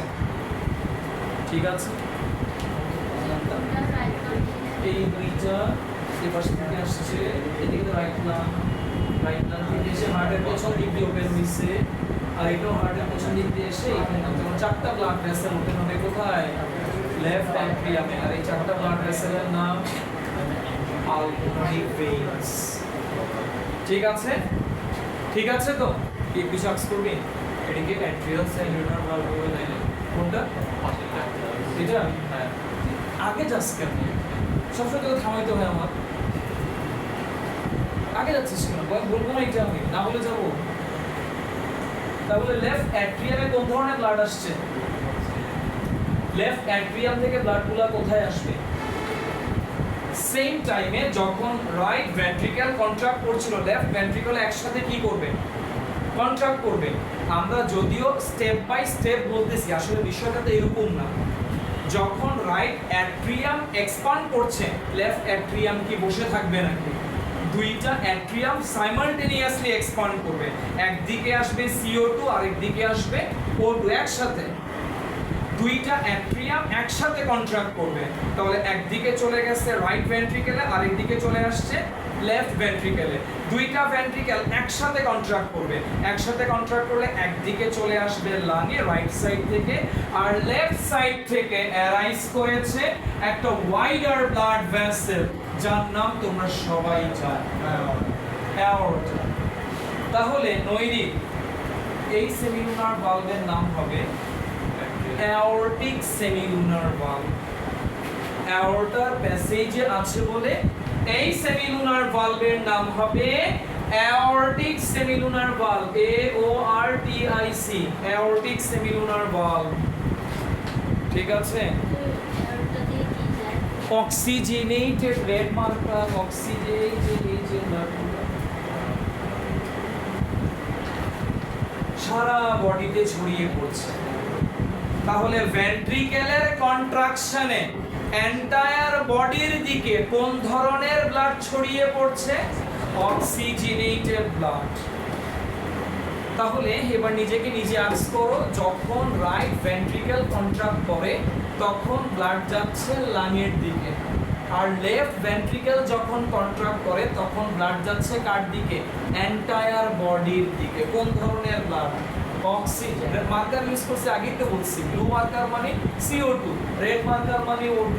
ঠিক আছে? এই দুইটা এই পাশ থেকে আসছে, এদিকে তো রাইট লাং থেকে এসে হার্টের পেছন দিক দিয়ে ওপেন হইছে, আর এটাও হার্টের পেছন দিক দিয়ে এসে এখানে যখন 4টা ব্লাড ভেসেল ওপেন হবে কোথায়? লেফট অ্যাট্রিয়ামে। আর এই 4টা ব্লাড ভেসেলের নাম পালমোনারি ভেইনস। ঠিক আছে? ঠিক আছে তো? কি কিছু আক্স করবি? এটিকে অ্যাট্রিয়াল সেলুলার ভালভ বলে তাই না? কোনটা? এটা আগে যাস কেন? সবসময় তোকে থামাইতে হয় আমার। আগে যাচ্ছিস কেন? বলবো না এটা আমি, না বলে যাবো? তাহলে লেফট অ্যাট্রিয়ামে কোন ধরনের ব্লাড আসছে? লেফট অ্যাট্রিয়াম থেকে ব্লাডগুলো কোথায় আসবে? সেম টাইমে যখন রাইট ভেন্ট্রিকল কন্ট্রাক্ট করছিল, লেফট ভেন্ট্রিকল একসাথে কি করবে? কন্ট্রাক্ট করবে। আমরা যদিও স্টেপ বাই স্টেপ বলতেছি, আসলে বিষয়টা তো এরকম না। যখন রাইট অ্যাট্রিয়াম এক্সপান্ড করছে, লেফট অ্যাট্রিয়াম কি বসে থাকবে নাকি? দুইটা অ্যাট্রিয়াম সাইমালটেনিয়াসলি এক্সপান্ড করবে। একদিকে আসবে CO2 আর একদিকে আসবে O2 একসাথে। দুইটা অ্যাট্রিয়াম একসাথে কন্ট্রাক্ট করবে। তাহলে একদিকে চলে গেছে রাইট ভেন্ট্রিকেলে আর একদিকে চলে আসছে লেফট ভেন্ট্রিকেলে। দুইটা ভেন্ট্রিকেল একসাথে কন্ট্রাক্ট করবে। একসাথে কন্ট্রাক্ট করলে একদিকে চলে আসবে লাংয়ে রাইট সাইড থেকে, আর লেফট সাইড থেকে অ্যারাইজ করেছে একটা ওয়াইডার ব্লাড ভেসেল, যার নাম তোমরা সবাই জানো, অ্যাওর্টা। তাহলে নৈরিক এই সেমিলুনার ভালভের নাম হবে অ্যাওর্টিক সেমিলুনার ভালভ। অ্যাওর্টার প্যাসেজে আছে বলে এই সেমিলুনার ভালভের নাম হবে aortic semilunar valve, AORTIC, aortic semilunar valve. ঠিক আছে? অক্সিজেনেটেড রেড মার্কার, অক্সিজেনেটেড সারা বডিতে ছড়িয়ে পড়ছে। তাহলে ভেন্ট্রিকেলের কন্ট্রাকশনে এন্টায়ার বডির দিকে কোন ধরনের ব্লাড ছড়িয়ে পড়ছে? Oxygenated blood. তাহলে এবার নিজেকে নিজে আস্ক করো, যখন রাইট ভেন্ট্রিকেল কন্ট্রাক্ট করে তখন ব্লাড যাচ্ছে লাংয়ের দিকে, আর লেফট ভেন্ট্রিকেল যখন কন্ট্রাক্ট করে তখন ব্লাড যাচ্ছে কার দিকে? এন্টায়ার বডির দিকে। কোন ধরনের ব্লাড? অক্সিজেন। মার্কার ইউজ করছে, আগেই তো বলছি, ব্লু মার্কার মানে CO2, রেড মার্কার মানে O2।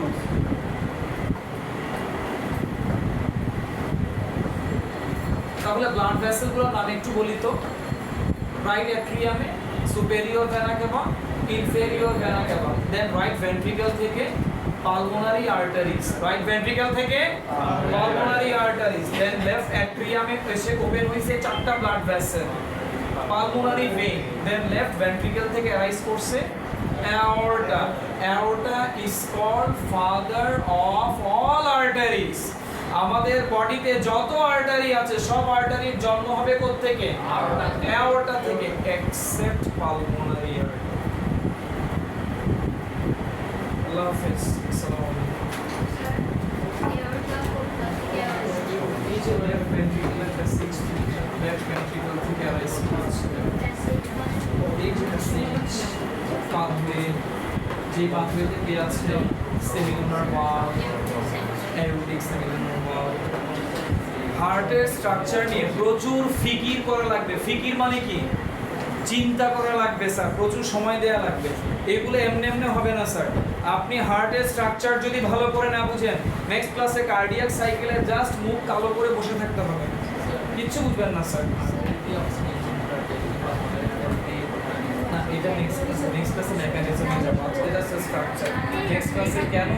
তাহলে ব্লাড ভেসেলগুলোর নাম একটু বলি তো। রাইট অ্যাট্রিয়ামে superior vena cava, inferior vena cava, then right ventricle থেকে পালমোনারি আর্টারিজ, রাইট ভেন্ট্রিকল থেকে পালমোনারি আর্টারিজ, দেন লেফট অ্যাট্রিয়ামে এসে ওপেন হইছে চারটা blood vessel, pulmonary vein, then left ventricle থেকে রাইজ করছে aorta. Aorta is called father of all arteries. আমাদের বডিতে যত আর্টারি আছে সব আর্টারির জন্ম হবে কোথা থেকে? aorta থেকে, except pulmonary artery. আল্লাহ হাফেজ, আসসালামু আলাইকুম। এই যে left ventricular passage, left ventricle থেকে আরাইজ করছে এই যে প্যাসেজ পাথওয়ে, যে পাথওয়ে থেকে আছে semilunar valve, aortic semilunar valve. হার্টের স্ট্রাকচার নিয়ে প্রচুর ফিকির করা লাগবে। ফিকির মানে কি? চিন্তা করা লাগবে স্যার, প্রচুর সময় দেওয়া লাগবে। এগুলো এমনি এমনি হবে না স্যার। আপনি হার্টের স্ট্রাকচার যদি ভালো করে না বুঝেন, নেক্সট ক্লাসে কার্ডিয়াক সাইকেলে জাস্ট মুখ কালো করে বসে থাকতে হবে, কিচ্ছু বুঝবেন না স্যার। না, এটা নেক্সট ক্লাসে মেকানিজমে যাবো, এটা স্ট্রাকচার। নেক্সট ক্লাসে কেন